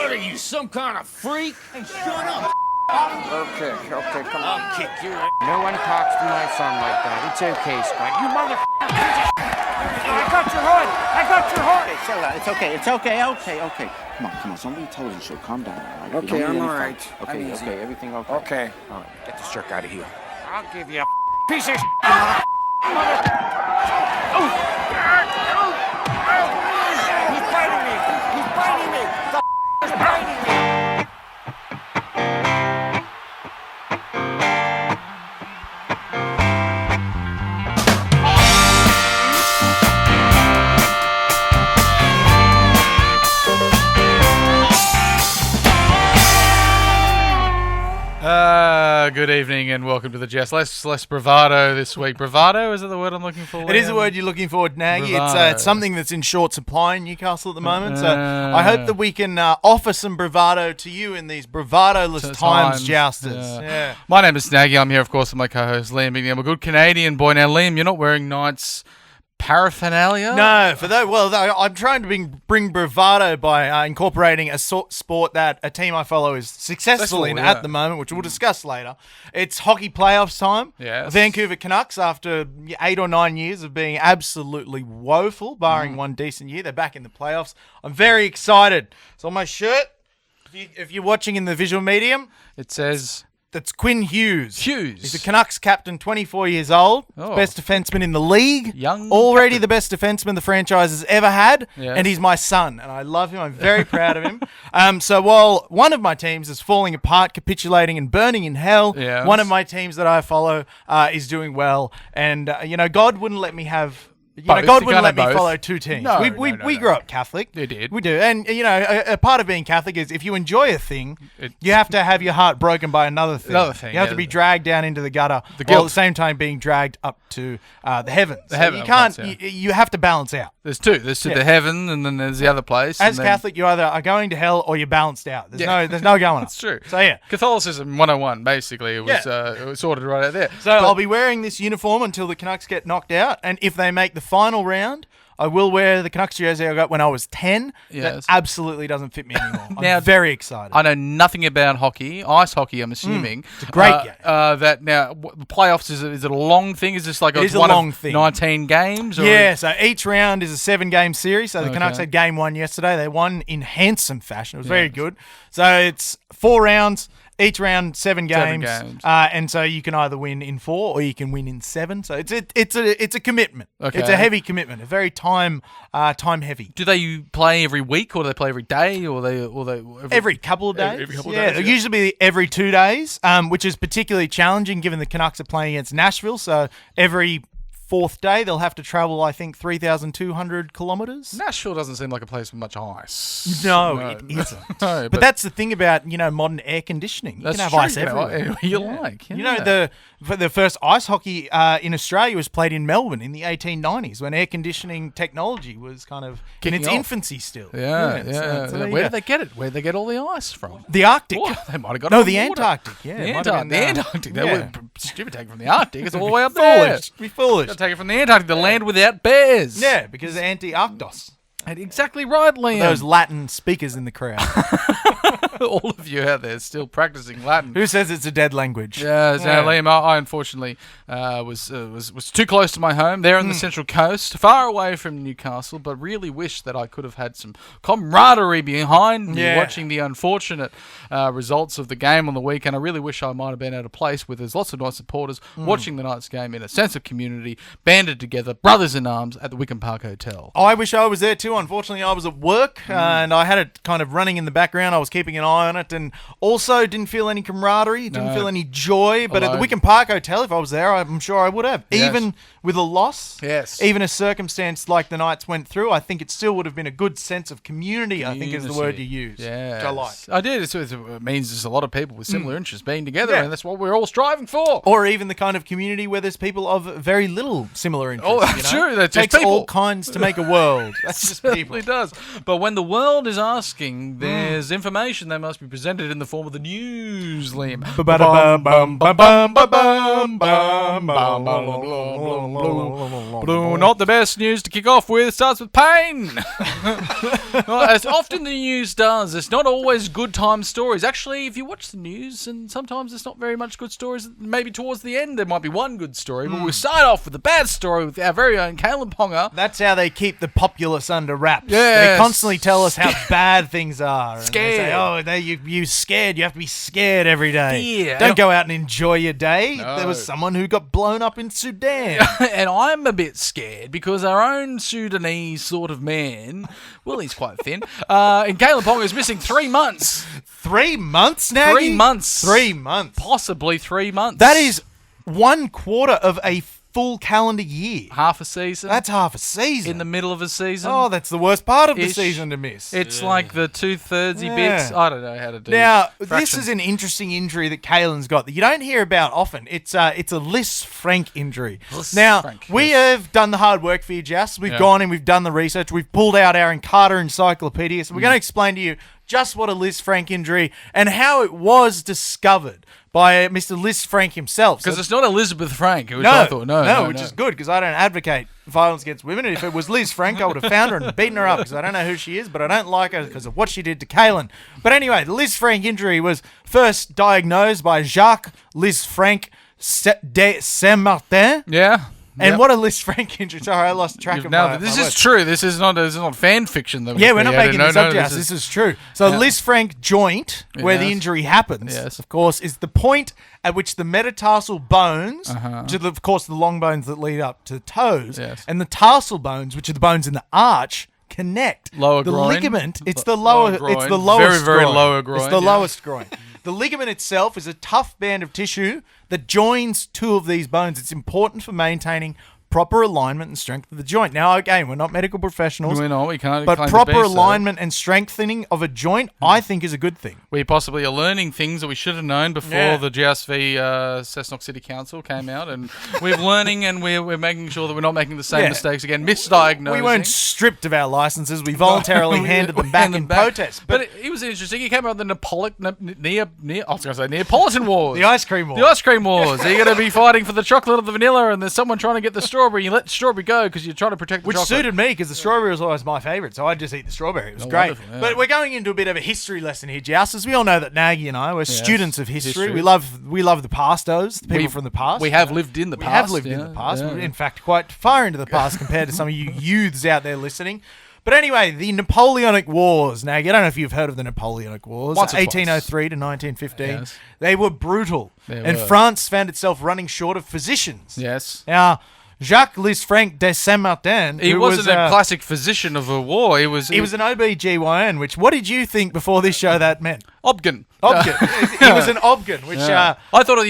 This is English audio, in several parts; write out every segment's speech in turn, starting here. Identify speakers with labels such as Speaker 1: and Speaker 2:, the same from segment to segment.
Speaker 1: What are you, some kind of freak?
Speaker 2: Hey, shut up!
Speaker 3: Okay, come on.
Speaker 1: I'll kick your ass.
Speaker 3: No one talks to my son like that. It's okay, Scott. You motherfucker! I got your hood! I got your hood!
Speaker 2: Okay, settle down. It's okay. Come on. Somebody television show. Calm down, all right?
Speaker 3: Okay, I'm all right.
Speaker 2: Okay, everything okay?
Speaker 3: Okay.
Speaker 2: All right, get this jerk out of here.
Speaker 3: I'll give you a piece of mother. Oh! He's biting me! He's biting me! The is biting me!
Speaker 4: Good evening and welcome to the Joust. Less bravado this week. Bravado, is that the word I'm looking for?
Speaker 5: It is the word you're looking for, Naggy. It's something that's in short supply in Newcastle at the moment. So I hope that we can offer some bravado to you in these bravado-less times, Jousters. Yeah.
Speaker 4: My name is Naggy. I'm here, of course, with my co-host Liam. I'm a good Canadian boy. Now, Liam, you're not wearing Knights paraphernalia?
Speaker 5: No, I'm trying to bring bravado by incorporating a sport that a team I follow is successful in at the moment, which we'll discuss later. It's hockey playoffs time.
Speaker 4: Yes.
Speaker 5: Vancouver Canucks, after 8 or 9 years of being absolutely woeful, barring one decent year, they're back in the playoffs. I'm very excited. It's on my shirt. If you're watching in the visual medium,
Speaker 4: it says...
Speaker 5: That's Quinn Hughes.
Speaker 4: He's
Speaker 5: the Canucks captain, 24 years old, best defenseman in the league. Already the best defenseman the franchise has ever had, and he's my son, and I love him. I'm very proud of him. So while one of my teams is falling apart, capitulating, and burning in hell, one of my teams that I follow is doing well, and God wouldn't let me have... God wouldn't let me follow two teams. We grew up Catholic.
Speaker 4: They did.
Speaker 5: We do. And, a part of being Catholic is if you enjoy a thing, you have to have your heart broken by another thing. You have to be dragged down into the gutter while at the same time being dragged up to the heavens. You can't. You have to balance out.
Speaker 4: There's two. There's the heaven and then there's the other place.
Speaker 5: As Catholic, you either are going to hell or you're balanced out. There's no going up.
Speaker 4: That's true.
Speaker 5: So, yeah.
Speaker 4: Catholicism 101, basically. It was sorted right out there.
Speaker 5: So I'll be wearing this uniform until the Canucks get knocked out. And if they make the final round, I will wear the Canucks jersey I got when I was 10. That absolutely doesn't fit me anymore. I'm very excited.
Speaker 4: I know nothing about hockey. Ice hockey, I'm assuming.
Speaker 5: It's a great game.
Speaker 4: The playoffs, is it a long thing? Is this like
Speaker 5: a long thing.
Speaker 4: 19 games? Or?
Speaker 5: Yeah, so each round is a 7-game series. So the Canucks had game 1 yesterday. They won in handsome fashion. It was very good. So it's 4 rounds. Each round, 7 games. And so you can either win in 4 or you can win in 7. So it's a commitment. Okay. It's a heavy commitment. A very time heavy.
Speaker 4: Do they play every week or do they play every day or they
Speaker 5: every couple of days?
Speaker 4: Every couple of days.
Speaker 5: It'll usually be every 2 days, which is particularly challenging given the Canucks are playing against Nashville. So every 4th day, they'll have to travel, I think, 3,200 kilometres.
Speaker 4: Nashville doesn't seem like a place with much ice.
Speaker 5: No, it isn't. But that's the thing about, modern air conditioning. You can have ice everywhere.
Speaker 4: You like.
Speaker 5: Yeah. The first ice hockey in Australia was played in Melbourne in the 1890s when air conditioning technology was kind of in its infancy still.
Speaker 4: So where did they get it? Where did they get all the ice from?
Speaker 5: The Arctic.
Speaker 4: They might have got it
Speaker 5: from
Speaker 4: the
Speaker 5: Antarctic.
Speaker 4: The Antarctic. They were stupid taking from the Arctic. It's all the way up there.
Speaker 5: Be foolish.
Speaker 4: Take it from the Antarctic, the land without bears.
Speaker 5: Yeah, because Anti-Arctos.
Speaker 4: Exactly right, Liam.
Speaker 5: Those Latin speakers in the crowd.
Speaker 4: All of you out there still practicing Latin.
Speaker 5: Who says it's a dead language?
Speaker 4: Yeah, Liam, I unfortunately was too close to my home there on the Central Coast, far away from Newcastle, but really wish that I could have had some camaraderie behind me watching the unfortunate results of the game on the weekend. I really wish I might have been at a place where there's lots of Knights supporters watching the Knights game in a sense of community, banded together, brothers in arms at the Wickham Park Hotel.
Speaker 5: I wish I was there too. Unfortunately, I was at work and I had it kind of running in the background. I was keeping an eye on it and also didn't feel any camaraderie, didn't feel any joy. But at the Wickham Park Hotel, if I was there, I'm sure I would have. Yes. Even with a loss, even a circumstance like the Knights went through, I think it still would have been a good sense of community, I think is the word you use, which I like.
Speaker 4: I did. It means there's a lot of people with similar interests being together, and that's what we're all striving for.
Speaker 5: Or even the kind of community where there's people of very little similar interests.
Speaker 4: Oh, that's true. That
Speaker 5: takes all kinds to make a world. That's just people.
Speaker 4: It does. But when the world is asking, there's information they must be presented in the form of the news, Liam. Not the best news to kick off with. It starts with pain. As often the news does, it's not always good time stories. Actually, if you watch the news, and sometimes it's not very much good stories, maybe towards the end there might be one good story, but we'll start off with a bad story with our very own Kalen Ponga.
Speaker 5: That's how they keep the populace under wraps.
Speaker 4: Yes.
Speaker 5: They constantly tell us how bad things are.
Speaker 4: Scared.
Speaker 5: And they say, you scared. You have to be scared every day.
Speaker 4: Yeah.
Speaker 5: Don't go out and enjoy your day.
Speaker 4: No.
Speaker 5: There was someone who got blown up in Sudan.
Speaker 4: And I'm a bit scared because our own Sudanese sort of man, well, he's quite thin, and Kalen Ponga is missing 3 months.
Speaker 5: 3 months now?
Speaker 4: 3 months.
Speaker 5: 3 months.
Speaker 4: Possibly 3 months.
Speaker 5: That is 1/4 of a full calendar year.
Speaker 4: half a season.
Speaker 5: That's half a season.
Speaker 4: in the middle of a season.
Speaker 5: Oh, that's the worst part of the
Speaker 4: Ish.
Speaker 5: season to miss.
Speaker 4: It's like the 2/3
Speaker 5: Yeah.
Speaker 4: bits. I don't know how to do.
Speaker 5: Now, this
Speaker 4: fractions.
Speaker 5: is an interesting injury that Kalen's got that you don't hear about often. It's a Liz Frank injury. Now,
Speaker 4: Frank,
Speaker 5: we
Speaker 4: yes.
Speaker 5: have done the hard work for you, Joust. We've gone in, we've done the research, we've pulled out our Encarta Encyclopedia. So we're going to explain to you just what a Liz Frank injury and how it was discovered by Mr. Liz Frank himself.
Speaker 4: Because it's not Elizabeth Frank, which
Speaker 5: No,
Speaker 4: I thought. No,
Speaker 5: which is good because I don't advocate violence against women. And if it was Liz Frank, I would have found her and beaten her up because I don't know who she is, but I don't like her because of what she did to Kalen. But anyway, the Liz Frank injury was first diagnosed by Jacques Liz Frank de Saint-Martin.
Speaker 4: Yeah.
Speaker 5: And
Speaker 4: Yep.
Speaker 5: what a Liz Frank injury. Sorry, I lost track of
Speaker 4: Now,
Speaker 5: my
Speaker 4: this
Speaker 5: my
Speaker 4: is
Speaker 5: words.
Speaker 4: true. This is not fan fiction. That we
Speaker 5: Yeah, we're not
Speaker 4: created.
Speaker 5: making this up,
Speaker 4: No,
Speaker 5: Joust. This is true. So
Speaker 4: Yeah.
Speaker 5: Liz Frank joint, where the
Speaker 4: Yes.
Speaker 5: injury happens,
Speaker 4: Yes.
Speaker 5: of course, is the point at which the metatarsal bones,
Speaker 4: Uh-huh.
Speaker 5: which are, of course, the long bones that lead up to the toes,
Speaker 4: Yes.
Speaker 5: and the tarsal bones, which are the bones in the arch, connect.
Speaker 4: Lower
Speaker 5: the
Speaker 4: groin.
Speaker 5: ligament, it's the lower,
Speaker 4: Lower
Speaker 5: it's the
Speaker 4: groin.
Speaker 5: lowest
Speaker 4: Very, very
Speaker 5: groin.
Speaker 4: lower groin,
Speaker 5: It's the
Speaker 4: yeah.
Speaker 5: lowest groin. The ligament itself is a tough band of tissue that joins two of these bones. It's important for maintaining proper alignment and strength of the joint. Now, again, we're not medical professionals.
Speaker 4: We know we can't.
Speaker 5: But
Speaker 4: claim to
Speaker 5: proper
Speaker 4: be so.
Speaker 5: alignment and strengthening of a joint, I think, is a good thing.
Speaker 4: We possibly are learning things that we should have known before
Speaker 5: Yeah.
Speaker 4: the Joust v Cessnock City Council came out, and we're learning and we're making sure that we're not making the same
Speaker 5: Yeah.
Speaker 4: mistakes again. Misdiagnosing.
Speaker 5: We weren't stripped of our licenses. We voluntarily handed them back in protest.
Speaker 4: But it was interesting. He came out with the Neapolitan Wars.
Speaker 5: The ice cream war.
Speaker 4: The ice cream wars. You're going to be fighting for the chocolate or the vanilla, and there's someone trying to get the strawberry. You let the strawberry go because you're trying to protect the
Speaker 5: Which
Speaker 4: chocolate.
Speaker 5: suited me because the strawberry was always my favourite, so I'd just eat the strawberry. It was
Speaker 4: Oh,
Speaker 5: great.
Speaker 4: wonderful, yeah.
Speaker 5: But we're going into a bit of a history lesson here, Joust. As we all know that Naggy and I were students of history. We love the pastos, the people from the past.
Speaker 4: We have lived in the
Speaker 5: We
Speaker 4: past.
Speaker 5: have lived in
Speaker 4: yeah,
Speaker 5: the past.
Speaker 4: yeah.
Speaker 5: In fact, quite far into the past compared to some of you youths out there listening. But anyway, the Napoleonic Wars. Now, I don't know if you've heard of the Napoleonic Wars.
Speaker 4: Once or twice.
Speaker 5: 1803 to 1915.
Speaker 4: Yes.
Speaker 5: They were brutal.
Speaker 4: They
Speaker 5: and
Speaker 4: were.
Speaker 5: France found itself running short of physicians.
Speaker 4: Yes.
Speaker 5: Now, Jacques Liz Frank de Saint-Martin,
Speaker 4: He
Speaker 5: who
Speaker 4: wasn't
Speaker 5: was,
Speaker 4: a classic physician of a war. He was
Speaker 5: an OBGYN, which, what did you think before this show that meant?
Speaker 4: Obgyn.
Speaker 5: Obgyn. He was an Obgyn, which...
Speaker 4: I thought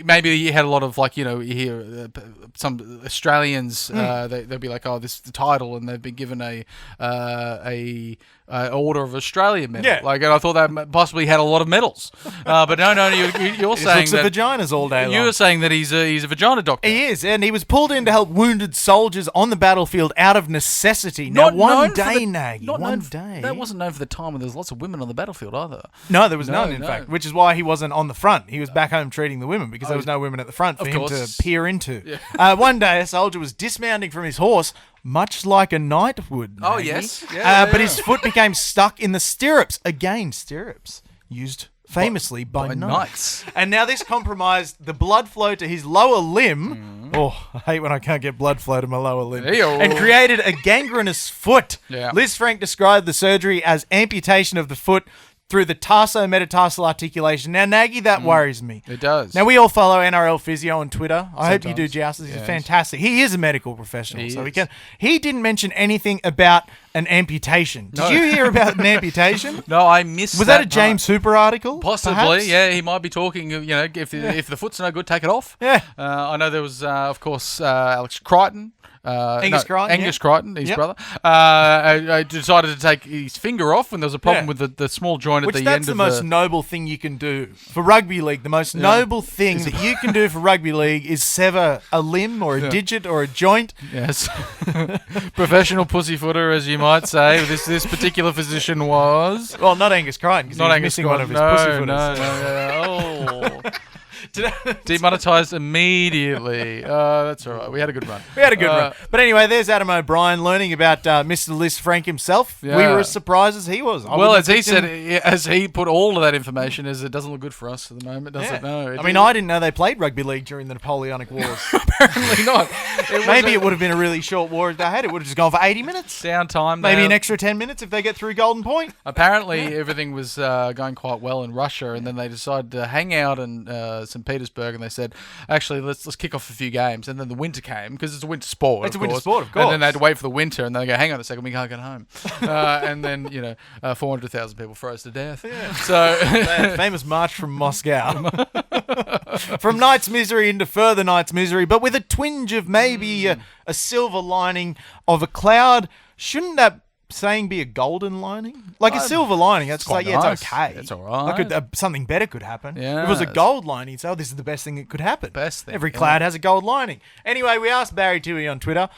Speaker 4: maybe he had a lot of, like, you hear some Australians, they'll be like, oh, this is the title, and they've been given a Order of Australia medal.
Speaker 5: Yeah.
Speaker 4: Like, and I thought that possibly had a lot of medals. But no, you're
Speaker 5: he
Speaker 4: saying
Speaker 5: looks at
Speaker 4: that...
Speaker 5: vaginas all day long.
Speaker 4: You're saying that he's a vagina doctor.
Speaker 5: He is, and he was pulled in to help wounded soldiers on the battlefield out of necessity. Now, one day, Naggy, one day.
Speaker 4: That wasn't known for the time when there was lots of women on the battlefield either.
Speaker 5: No, there was none, in
Speaker 4: no.
Speaker 5: fact, which is why he wasn't on the front. He was back home treating the women because there was no women at the front for
Speaker 4: Of
Speaker 5: him
Speaker 4: course.
Speaker 5: to peer into. One day, a soldier was dismounting from his horse, much like a knight would.
Speaker 4: Oh,
Speaker 5: Naggy.
Speaker 4: yes.
Speaker 5: But his foot became stuck in the stirrups. Again, stirrups used famously by knights. And now this compromised the blood flow to his lower limb. Oh, I hate when I can't get blood flow to my lower limb.
Speaker 4: Ew.
Speaker 5: And created a gangrenous foot.
Speaker 4: Yeah.
Speaker 5: Liz Frank described the surgery as amputation of the foot through the tarso-metatarsal articulation. Now, Naggy, that worries me.
Speaker 4: It does.
Speaker 5: Now, we all follow NRL Physio on Twitter. I hope you do,
Speaker 4: Sometimes.
Speaker 5: Joust. He's
Speaker 4: Yes.
Speaker 5: fantastic. He is a medical professional,
Speaker 4: He
Speaker 5: so we
Speaker 4: is.
Speaker 5: can. He didn't mention anything about an amputation. Did
Speaker 4: No.
Speaker 5: you hear about an amputation?
Speaker 4: No, I missed
Speaker 5: Was that a
Speaker 4: part.
Speaker 5: James Hooper article?
Speaker 4: Possibly,
Speaker 5: perhaps?
Speaker 4: yeah. He might be talking, if the foot's no good, take it off.
Speaker 5: Yeah.
Speaker 4: I know there was, of course, Alex Crichton.
Speaker 5: Angus
Speaker 4: Crichton, his
Speaker 5: Yep.
Speaker 4: brother, I decided to take his finger off when there was a problem
Speaker 5: Yeah.
Speaker 4: with the small joint
Speaker 5: Which
Speaker 4: at the
Speaker 5: that's
Speaker 4: end
Speaker 5: the
Speaker 4: of
Speaker 5: most noble thing you can do for rugby league. The most noble thing that you can do for rugby league is sever a limb or a digit or a joint.
Speaker 4: Yes. Professional pussyfooter, as you might say. This particular physician was.
Speaker 5: Well, not Angus Crichton, because he was missing one of his pussy footers.
Speaker 4: No. Demonetized immediately. That's all right. We had a good run.
Speaker 5: Run. But anyway, there's Adam O'Brien learning about Mr. Liz Frank himself. Yeah. We were as surprised as he was.
Speaker 4: Well, as he said, as he put all of that information, it doesn't look good for us at the moment, does it? No.
Speaker 5: I didn't know they played rugby league during the Napoleonic Wars.
Speaker 4: Apparently not.
Speaker 5: Maybe it would have been a really short war if they had. It would have just gone for 80 minutes.
Speaker 4: Downtime.
Speaker 5: Maybe an extra 10 minutes if they get through Golden Point.
Speaker 4: Apparently, everything was going quite well in Russia, and then they decided to hang out in St. Petersburg, and they said, actually, let's kick off a few games. And then the winter came, because it's a winter sport.
Speaker 5: It's a winter sport, of course.
Speaker 4: And then they had to wait for the winter, and then they go, hang on a second, we can't get home. And then, 400,000 people froze to death. Yeah. So
Speaker 5: famous march from Moscow. From night's misery into further night's misery, but with a twinge of maybe a silver lining of a cloud. Shouldn't that saying be a golden lining? Like a silver lining, that's like,
Speaker 4: nice.
Speaker 5: It's okay.
Speaker 4: It's all right.
Speaker 5: Like something better could happen.
Speaker 4: Yeah.
Speaker 5: If it was a gold lining, so this is the best thing that could happen.
Speaker 4: Best thing.
Speaker 5: Every cloud has a gold lining. Anyway, we asked Barry Toohey on Twitter.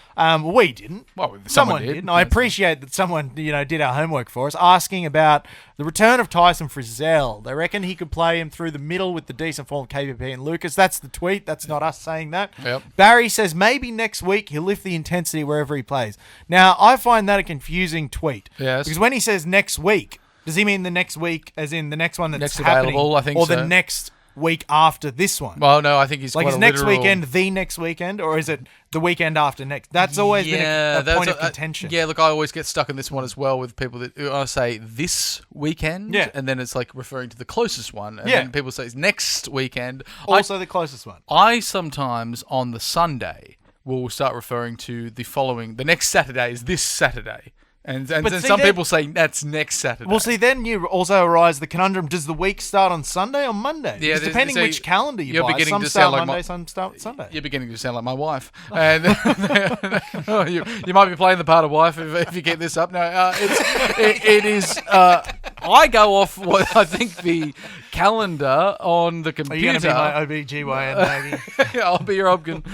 Speaker 5: We didn't.
Speaker 4: Well,
Speaker 5: someone did. And I appreciate that someone, did our homework for us, asking about the return of Tyson Frizzell. They reckon he could play him through the middle with the decent form of KVP and Lucas. That's the tweet. That's not us saying that.
Speaker 4: Yep.
Speaker 5: Barry says maybe next week he'll lift the intensity wherever he plays. Now, I find that a confusing tweet.
Speaker 4: Yes.
Speaker 5: Because when he says next week, does he mean the next week as in the next one that's
Speaker 4: next
Speaker 5: happening?
Speaker 4: available, I think
Speaker 5: or
Speaker 4: so.
Speaker 5: the next week after this one?
Speaker 4: Well, no, I think he's
Speaker 5: like,
Speaker 4: quite
Speaker 5: is
Speaker 4: a
Speaker 5: next
Speaker 4: literal...
Speaker 5: weekend the next weekend, or is it the weekend after next? That's always been a point of contention.
Speaker 4: Yeah, look, I always get stuck in this one as well with people that I say this weekend, and then it's like referring to the closest one, and then people say it's next weekend.
Speaker 5: Also the closest one.
Speaker 4: I sometimes on the Sunday will start referring to the next Saturday is this Saturday. And then some people say that's next Saturday.
Speaker 5: Well, see, then you also arise the conundrum: does the week start on Sunday or Monday?
Speaker 4: Yeah,
Speaker 5: depending which calendar you buy.
Speaker 4: Beginning
Speaker 5: some
Speaker 4: to
Speaker 5: start
Speaker 4: sound
Speaker 5: Monday,
Speaker 4: like
Speaker 5: some start Sunday.
Speaker 4: You're beginning to sound like my wife, and you might be playing the part of wife if you get this up. No, it is. I go off what I think the calendar on the computer.
Speaker 5: Are you going to be my OBGYN, Naggy?
Speaker 4: I'll be your obgyn.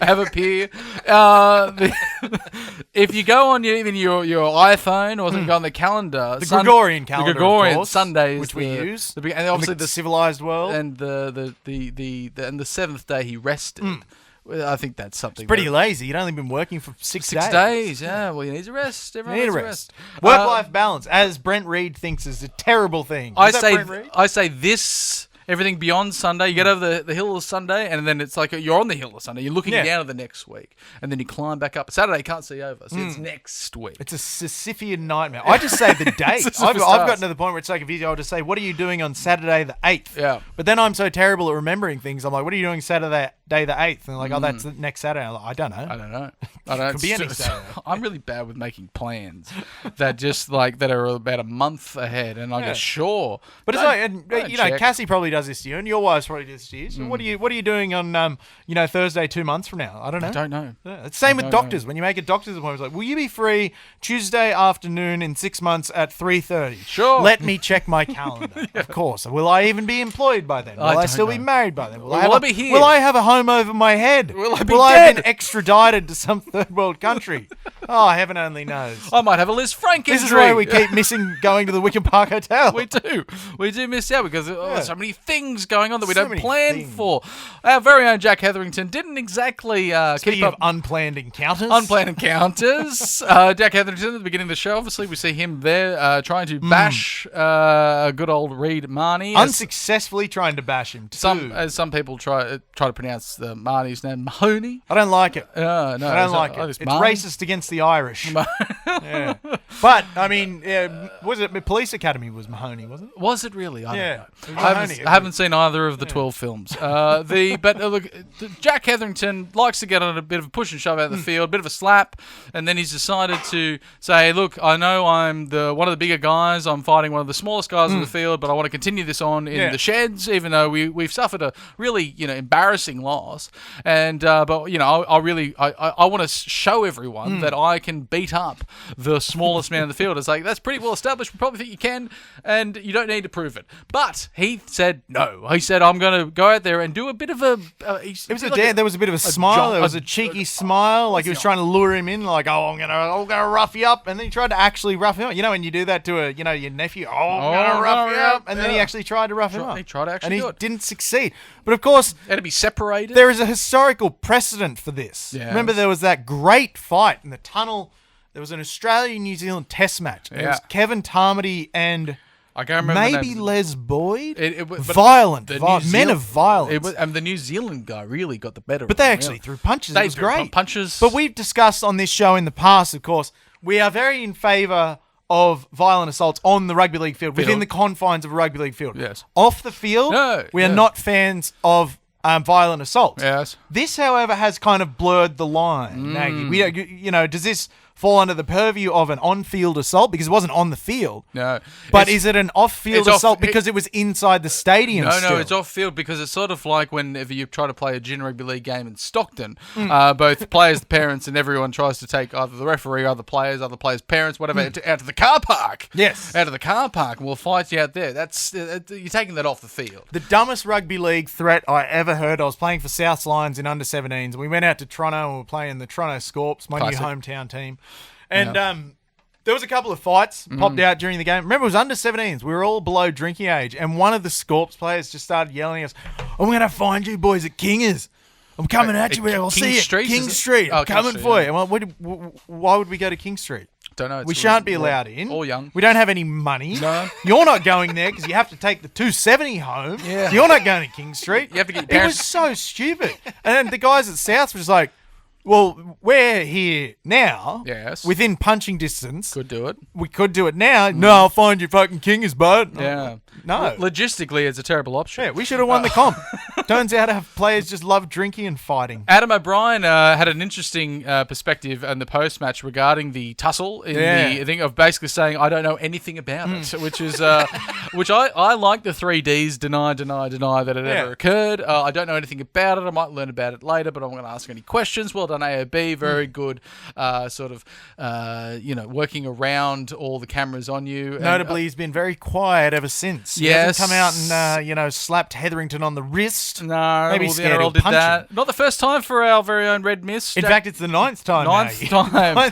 Speaker 4: Have a peer. If you go on your iPhone or go on the calendar,
Speaker 5: the Gregorian calendar,
Speaker 4: the Gregorian
Speaker 5: of course,
Speaker 4: Sundays,
Speaker 5: which we use,
Speaker 4: and obviously
Speaker 5: the civilized world,
Speaker 4: and the seventh day he rested. I think that's something.
Speaker 5: It's pretty lazy. You'd only been working for 6 days.
Speaker 4: 6 days, yeah. Well, you need to rest. Everyone needs to rest.
Speaker 5: Work-life balance, as Brent Reed thinks, is a terrible thing.
Speaker 4: I say this. Everything beyond Sunday, you get over the hill of Sunday, and then it's like you're on the hill of Sunday. You're looking down at the next week, and then you climb back up. Saturday you can't see over, so it's next week.
Speaker 5: It's a Sisyphean nightmare. I just say the date. I've gotten to the point where it's like a video. I'll just say, "What are you doing on Saturday the 8th?"
Speaker 4: Yeah.
Speaker 5: But then I'm so terrible at remembering things. I'm like, "What are you doing Saturday the 8th?" And they're like, "Oh, that's the next Saturday." I'm like, I don't know.
Speaker 4: It
Speaker 5: could be any Saturday.
Speaker 4: I'm really bad with making plans that are about a month ahead, and I go, sure.
Speaker 5: But it's like, Cassie probably does this to you, and your wife probably does this to you. So what are you doing on Thursday 2 months from now? I don't know.
Speaker 4: I don't know.
Speaker 5: Yeah, it's the same with doctors. When you make a doctor's appointment, it's like, will you be free Tuesday afternoon in 6 months at 3:30?
Speaker 4: Sure.
Speaker 5: Let me check my calendar. Of course. Will I even be employed by then? Will I still be married by then? Will I
Speaker 4: be here?
Speaker 5: Will I have a home over my head?
Speaker 4: Will I be
Speaker 5: Will I
Speaker 4: dead?
Speaker 5: have been extradited to some third world country? Oh, heaven only knows.
Speaker 4: I might have a Liz Frank injury.
Speaker 5: This is why we keep missing going to the Wicker Park Hotel.
Speaker 4: We do miss out because there's so many things going on that we don't plan for. Our very own Jack Hetherington didn't exactly keep up
Speaker 5: unplanned encounters.
Speaker 4: Jack Hetherington at the beginning of the show, obviously we see him there trying to bash good old Reed Marnie.
Speaker 5: Unsuccessfully trying to bash him too.
Speaker 4: Some people try to pronounce Marnie's name Mahoney.
Speaker 5: I don't like it.
Speaker 4: No,
Speaker 5: I don't like it. It's racist against the Irish. Yeah. But I mean, was it Police Academy was Mahoney, wasn't it?
Speaker 4: Was it really? I don't know.
Speaker 5: I
Speaker 4: haven't seen either of the 12 films. Look, Jack Hetherington likes to get on a bit of a push and shove out in the field, a bit of a slap, and then he's decided to say, look, I know I'm one of the bigger guys, I'm fighting one of the smallest guys in the field, but I want to continue this on in the sheds, even though we've suffered a really embarrassing loss. And I want to show everyone that I can beat up the smallest tallest man in the field. It's like, that's pretty well established. We probably think you can, and you don't need to prove it. But he said no. He said, I'm going to go out there and do a bit of a...
Speaker 5: there was a bit of a smile. There was a cheeky smile. Like he was trying to lure him in. Like, oh, I'm gonna rough you up. And then he tried to actually rough him up. You know, when you do that to your nephew, I'm going to rough you up. And then he actually tried to rough him up.
Speaker 4: He tried to actually do it.
Speaker 5: And he didn't succeed. But of course...
Speaker 4: Had to be separated.
Speaker 5: There is a historical precedent for this.
Speaker 4: Yes.
Speaker 5: Remember, there was that great fight in the tunnel. There was an Australia-New Zealand test match. It was Kevin Tarmady and
Speaker 4: I can't remember
Speaker 5: maybe Les Boyd.
Speaker 4: Violent.
Speaker 5: Men of violence.
Speaker 4: And the New Zealand guy really got the better of him.
Speaker 5: But they actually threw punches. It was great.
Speaker 4: Punches.
Speaker 5: But we've discussed on this show in the past, of course, we are very in favour of violent assaults on the rugby league field, within the confines of a rugby league field.
Speaker 4: Yes.
Speaker 5: Off the field, we are not fans of violent assaults.
Speaker 4: Yes.
Speaker 5: This, however, has kind of blurred the line, Naggy. Does this fall under the purview of an on-field assault because it wasn't on the field?
Speaker 4: No.
Speaker 5: But is it an off-field assault because it was inside the stadium?
Speaker 4: No, it's off-field because it's sort of like whenever you try to play a junior rugby league game in Stockton, both players, parents, and everyone tries to take either the referee, other players' parents, whatever, out to the car park.
Speaker 5: Yes.
Speaker 4: Out of the car park, and we'll fight you out there. That's you're taking that off the field.
Speaker 5: The dumbest rugby league threat I ever heard. I was playing for South Lions in under-17s. We went out to Toronto and we were playing the Toronto Scorps, my new hometown team. And there was a couple of fights popped out during the game. Remember, it was under-17s. We were all below drinking age. And one of the Scorps players just started yelling at us, I'm going to find you boys at Kingers. I'm coming at you. I'll see you. King Street. I'm coming for you. Well, why would we go to King Street?
Speaker 4: Don't know.
Speaker 5: We shan't be allowed in.
Speaker 4: All young.
Speaker 5: We don't have any money.
Speaker 4: No.
Speaker 5: You're not going there because you have to take the 270 home.
Speaker 4: Yeah.
Speaker 5: So you're not going to King Street.
Speaker 4: You have to get your
Speaker 5: It
Speaker 4: parents.
Speaker 5: was so stupid. And then the guys at South were just like, well, we're here now.
Speaker 4: Yes.
Speaker 5: Within punching distance.
Speaker 4: Could do it.
Speaker 5: We could do it now. No, I'll find you fucking Kingers, bud.
Speaker 4: Yeah.
Speaker 5: No.
Speaker 4: Well, logistically, it's a terrible option.
Speaker 5: Yeah, we should have won the comp. Turns out our players just love drinking and fighting.
Speaker 4: Adam O'Brien had an interesting perspective in the post-match regarding the tussle in the thing of basically saying, I don't know anything about it, which is which I like the 3Ds, deny that it ever occurred. I don't know anything about it. I might learn about it later, but I'm going to ask any questions. Well done, AOB. Very good working around all the cameras on you.
Speaker 5: Notably, he's been very quiet ever since. He hasn't come out and, slapped Hetherington on the
Speaker 4: No,
Speaker 5: maybe
Speaker 4: the
Speaker 5: scared
Speaker 4: NRL
Speaker 5: did
Speaker 4: that. Not the first time for our very own Red Mist.
Speaker 5: In fact, it's the ninth time.
Speaker 4: Ninth time.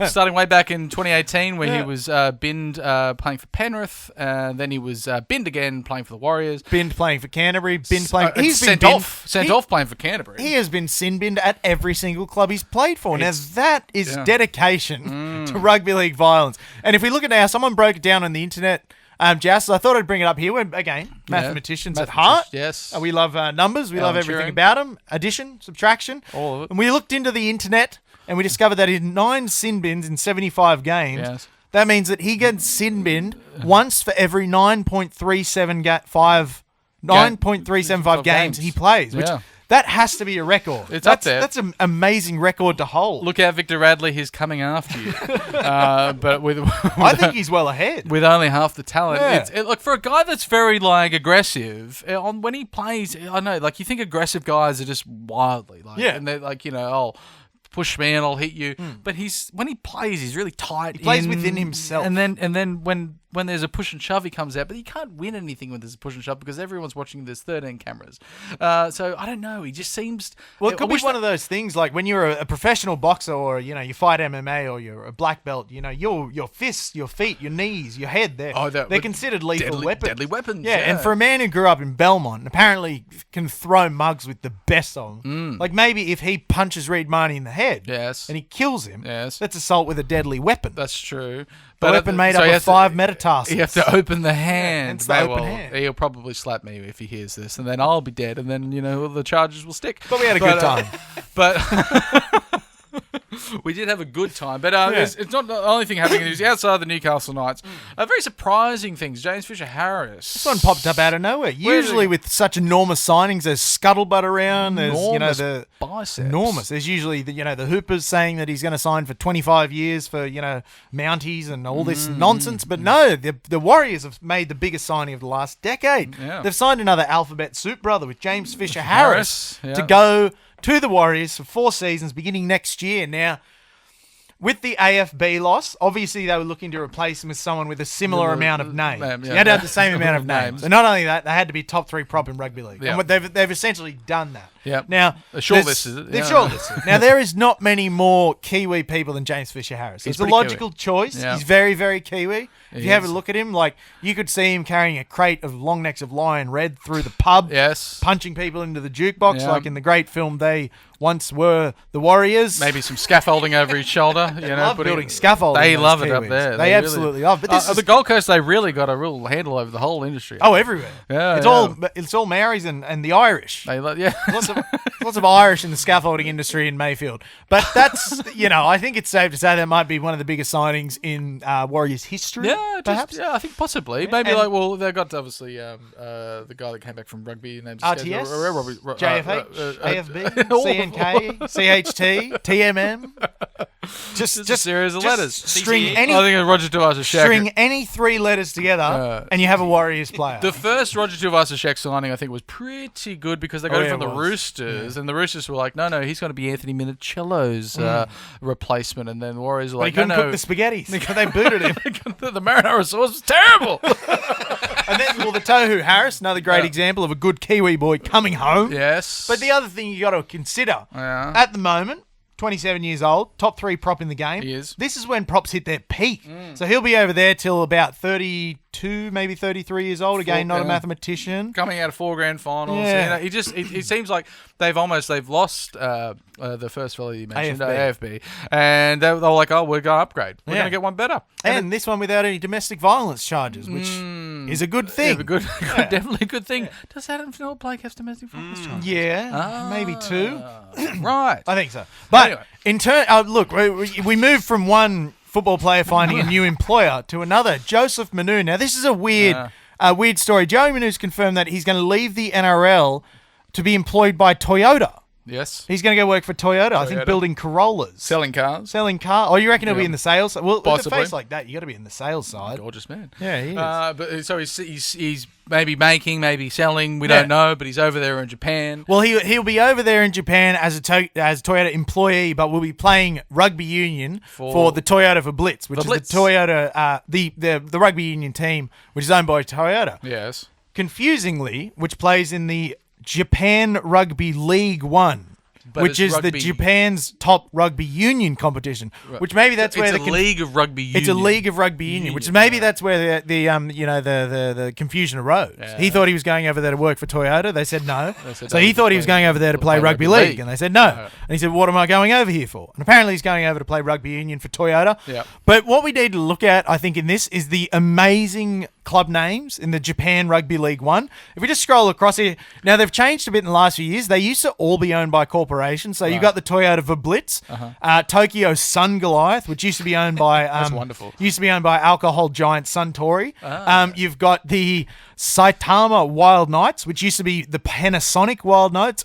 Speaker 4: Starting way back in 2018 where he was binned playing for Penrith. Then he was binned again playing for the Warriors.
Speaker 5: Binned playing for Canterbury. Binned playing...
Speaker 4: He's sent off playing for Canterbury.
Speaker 5: He has been sin-binned at every single club he's played for. Now, that is dedication to rugby league violence. And if we look at now, someone broke it down on the internet... Joust, I thought I'd bring it up here. We're, again, mathematicians at heart.
Speaker 4: Yes.
Speaker 5: We love numbers. We love everything about them. Addition, subtraction.
Speaker 4: All of it.
Speaker 5: And we looked into the internet and we discovered that in 9 sin bins in 75 games, that means that he gets sin binned once for every 9.375 games he plays, which... That has to be a record.
Speaker 4: It's up there.
Speaker 5: That's an amazing record to hold.
Speaker 4: Look out, Victor Radley. He's coming after you. But with
Speaker 5: I think he's well ahead.
Speaker 4: With only half the talent.
Speaker 5: Yeah.
Speaker 4: Look, for a guy that's very aggressive, when he plays, I know, you think aggressive guys are just wildly. And they're push me and I'll hit you. But when he plays, he's really tight.
Speaker 5: He plays within himself.
Speaker 4: And then when there's a push and shove, he comes out. But you can't win anything when there's a push and shove because everyone's watching. There's 13 cameras. So I don't know. He just seems...
Speaker 5: Well, it could be one of those things like when you're a professional boxer or, you fight MMA or you're a black belt, your fists, your feet, your knees, your head, they're considered lethal weapons.
Speaker 4: Deadly weapons.
Speaker 5: Yeah, and for a man who grew up in Belmont, apparently can throw mugs with the best of them. Maybe if he punches Reed Marnie in the head and he kills him, that's assault with a deadly weapon.
Speaker 4: That's true.
Speaker 5: But weapon made up of 5 metatarsals.
Speaker 4: You have to open the hand.
Speaker 5: It's the open hand.
Speaker 4: He'll probably slap me if he hears this, and then I'll be dead, and then, the charges will stick.
Speaker 5: But we had a good time.
Speaker 4: We did have a good time, but it's not the only thing happening. It was outside the Newcastle Knights. Very surprising things. James Fisher-Harris.
Speaker 5: This one popped up out of nowhere. Usually with such enormous signings, there's scuttlebutt around. There's the
Speaker 4: biceps.
Speaker 5: Enormous. There's usually the Hoopers saying that he's going to sign for 25 years for Mounties and all this nonsense. But no, the Warriors have made the biggest signing of the last decade.
Speaker 4: Yeah.
Speaker 5: They've signed another alphabet soup brother with James Fisher-Harris to go to the Warriors for 4 seasons beginning next year. Now, with the AFB loss, obviously they were looking to replace him with someone with a similar amount of names. You had to have the same amount of names. And not only that, they had to be top 3 prop in rugby league.
Speaker 4: Yep.
Speaker 5: And they've essentially done that.
Speaker 4: Yep.
Speaker 5: Now,
Speaker 4: a short list, is it?
Speaker 5: They've shortlisted. Now, there is not many more Kiwi people than James Fisher-Harris. It's a logical choice.
Speaker 4: Yeah.
Speaker 5: He's very, very Kiwi. If you have a look at him, like, you could see him carrying a crate of long necks of lion red through the pub.
Speaker 4: Yes.
Speaker 5: Punching people into the jukebox, like in the great film They Once Were the Warriors.
Speaker 4: Maybe some scaffolding over his shoulder.
Speaker 5: They love building scaffolding.
Speaker 4: They love it
Speaker 5: Kiwis.
Speaker 4: up there.
Speaker 5: They absolutely love it. But
Speaker 4: the Gold Coast, they really got a real handle over the whole industry.
Speaker 5: Oh, everywhere.
Speaker 4: Yeah,
Speaker 5: it's all Maoris and the Irish. Lots of Irish in the scaffolding industry in Mayfield. But that's, I think it's safe to say that might be one of the biggest signings in Warriors history.
Speaker 4: Yeah,
Speaker 5: perhaps.
Speaker 4: I think possibly. Maybe they've got obviously the guy that came back from rugby named
Speaker 5: RTS, JFH, AFB,
Speaker 4: CNK,
Speaker 5: CNK, CHT, TMM. Just
Speaker 4: a series of letters.
Speaker 5: String any.
Speaker 4: I think it's Roger Tuivasa-Sheck.
Speaker 5: String any 3 letters together, and you have a Warriors player.
Speaker 4: The first Roger Tuivasa-Sheck signing, I think, was pretty good because they got it from the Roosters, and the Roosters were like, no, he's going to be Anthony Minicello's replacement, and then the Warriors were like,
Speaker 5: he couldn't cook the spaghetti, so they booted him.
Speaker 4: The marinara sauce was terrible.
Speaker 5: And then, the Tohu Harris, another great example of a good Kiwi boy coming home.
Speaker 4: Yes.
Speaker 5: But the other thing you got to consider, at the moment, 27 years old, top 3 prop in the game.
Speaker 4: He is.
Speaker 5: This is when props hit their peak. So he'll be over there till about 32, maybe 33 years old. Again, not a mathematician.
Speaker 4: Coming out of 4 grand finals.
Speaker 5: Yeah.
Speaker 4: It seems like they've lost the first fella you mentioned,
Speaker 5: AFB.
Speaker 4: And they were like, we're going to upgrade. We're going to get one better.
Speaker 5: And this one without any domestic violence charges, which is a good thing.
Speaker 4: Definitely a good thing. Does Adam Blake have domestic violence charges?
Speaker 5: Yeah, maybe 2.
Speaker 4: Right.
Speaker 5: I think so. But
Speaker 4: anyway.
Speaker 5: in turn, look, we moved from one football player finding a new employer to another. Joseph Manu. Now, this is a weird story. Joey Manu's confirmed that he's going to leave the NRL to be employed by Toyota.
Speaker 4: Yes.
Speaker 5: He's going to go work for Toyota. I think building Corollas.
Speaker 4: Selling cars.
Speaker 5: Oh, you reckon he'll be in the sales? Well,
Speaker 4: possibly.
Speaker 5: With a face like that, you got to be in the sales side.
Speaker 4: Gorgeous man.
Speaker 5: Yeah, he is.
Speaker 4: But so he's maybe making, maybe selling. We don't know. But he's over there in Japan.
Speaker 5: Well, he'll be over there in Japan as a Toyota employee, but will be playing rugby union for the Toyota for Blitz, which is the Toyota, the rugby union team, which is owned by Toyota.
Speaker 4: Yes.
Speaker 5: Confusingly, which plays in the Japan Rugby League 1, which is the Japan's top rugby union competition. Right. Which maybe that's where
Speaker 4: it's a league of rugby union.
Speaker 5: It's a league of rugby union, which maybe that's where the confusion arose. Yeah. He thought he was going over there to work for Toyota. They said no. So he thought he was going over there to play rugby league, and they said no. And he said, "What am I going over here for?" And apparently he's going over to play rugby union for Toyota.
Speaker 4: Yeah.
Speaker 5: But what we need to look at, I think, in this is the amazing club names in the Japan Rugby League 1. If we just scroll across here, now they've changed a bit in the last few years. They used to all be owned by corporations. So you've got the Toyota Verblitz, Tokyo Sun Goliath, which used to be owned by
Speaker 4: that's wonderful.
Speaker 5: Used to be owned by alcohol giant Suntory. You've got the Saitama Wild Knights, which used to be the Panasonic Wild Knights,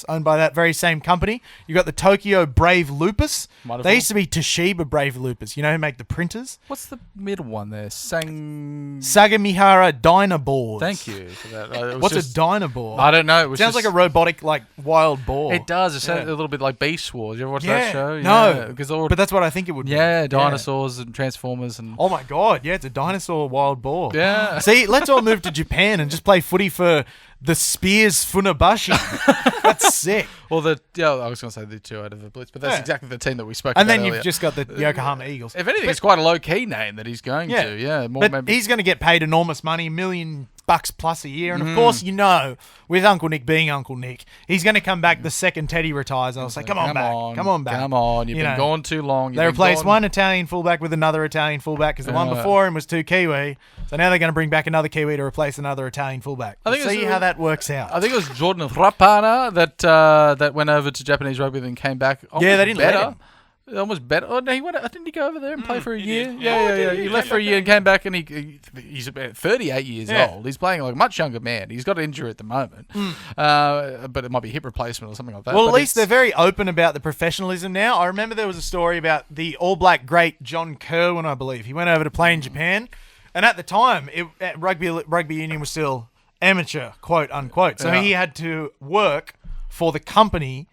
Speaker 5: owned by that very same company. You've got the Tokyo Brave Lupus. Wonderful. They used to be Toshiba Brave Lupus. You know who make the printers?
Speaker 4: What's the middle one there?
Speaker 5: Sagamihara Dynaboards.
Speaker 4: Thank you for that.
Speaker 5: What's a Dynaboard?
Speaker 4: I don't know. It
Speaker 5: sounds like a robotic, wild boar.
Speaker 4: It does. It sounds a little bit like Beast Wars. You ever watch that show?
Speaker 5: No. But that's what I think it would be.
Speaker 4: Yeah, dinosaurs and Transformers. And
Speaker 5: oh my God, it's a dinosaur wild boar.
Speaker 4: Yeah.
Speaker 5: See, let's all move to Japan and just play footy for the Spears Funabashi. That's sick.
Speaker 4: Well, I was going to say the two out of the Blitz, but that's exactly the team that we spoke about.
Speaker 5: And then
Speaker 4: earlier.
Speaker 5: You've just got the Yokohama Eagles.
Speaker 4: If anything, it's quite a low-key name that he's going to. Yeah,
Speaker 5: but he's going to get paid enormous money, $1 million plus a year. And of course, with Uncle Nick being Uncle Nick, he's going to come back the second Teddy retires. I'll say, come on back.
Speaker 4: You've been gone too long.
Speaker 5: They replaced one Italian fullback with another Italian fullback because the one before him was 2 Kiwi. So now they're going to bring back another Kiwi to replace anher Italian fullback. See how that works out.
Speaker 4: I think it was Jordan Rapana that went over to Japanese rugby and came back.
Speaker 5: Yeah, they didn't let him.
Speaker 4: Almost better. Oh no, he went. Didn't he go over there and play for a year? Yeah. He left for a year and came back, and he's about 38 years old. He's playing like a much younger man. He's got an injury at the moment, but it might be hip replacement or something like that.
Speaker 5: Well, at least they're very open about the professionalism now. I remember there was a story about the All Black great John Kerwin, I believe. He went over to play in Japan, and at the time, rugby union was still amateur, quote unquote. So he had to work for the company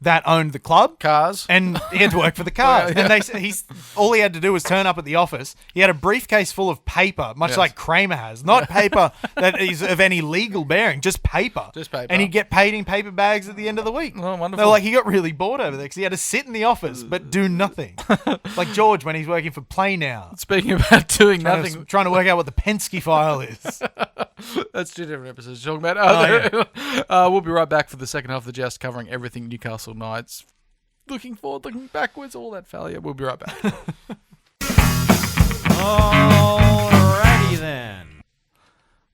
Speaker 5: that owned the club.
Speaker 4: Cars.
Speaker 5: And he had to work for the cars. And all he had to do was turn up at the office. He had a briefcase full of paper, much like Kramer has. Not paper that is of any legal bearing, just paper.
Speaker 4: Just paper.
Speaker 5: And he'd get paid in paper bags at the end of the week.
Speaker 4: Oh, wonderful.
Speaker 5: They're like, he got really bored over there because he had to sit in the office but do nothing. Like George when he's working for Play Now.
Speaker 4: Speaking about doing nothing.
Speaker 5: Trying to work out what the Penske file is.
Speaker 4: That's 2 different episodes you're talking about. We'll be right back for the second half of the Joust, covering everything Newcastle Knights. Looking forward, looking backwards, all that failure. We'll be right back.
Speaker 3: Alrighty then.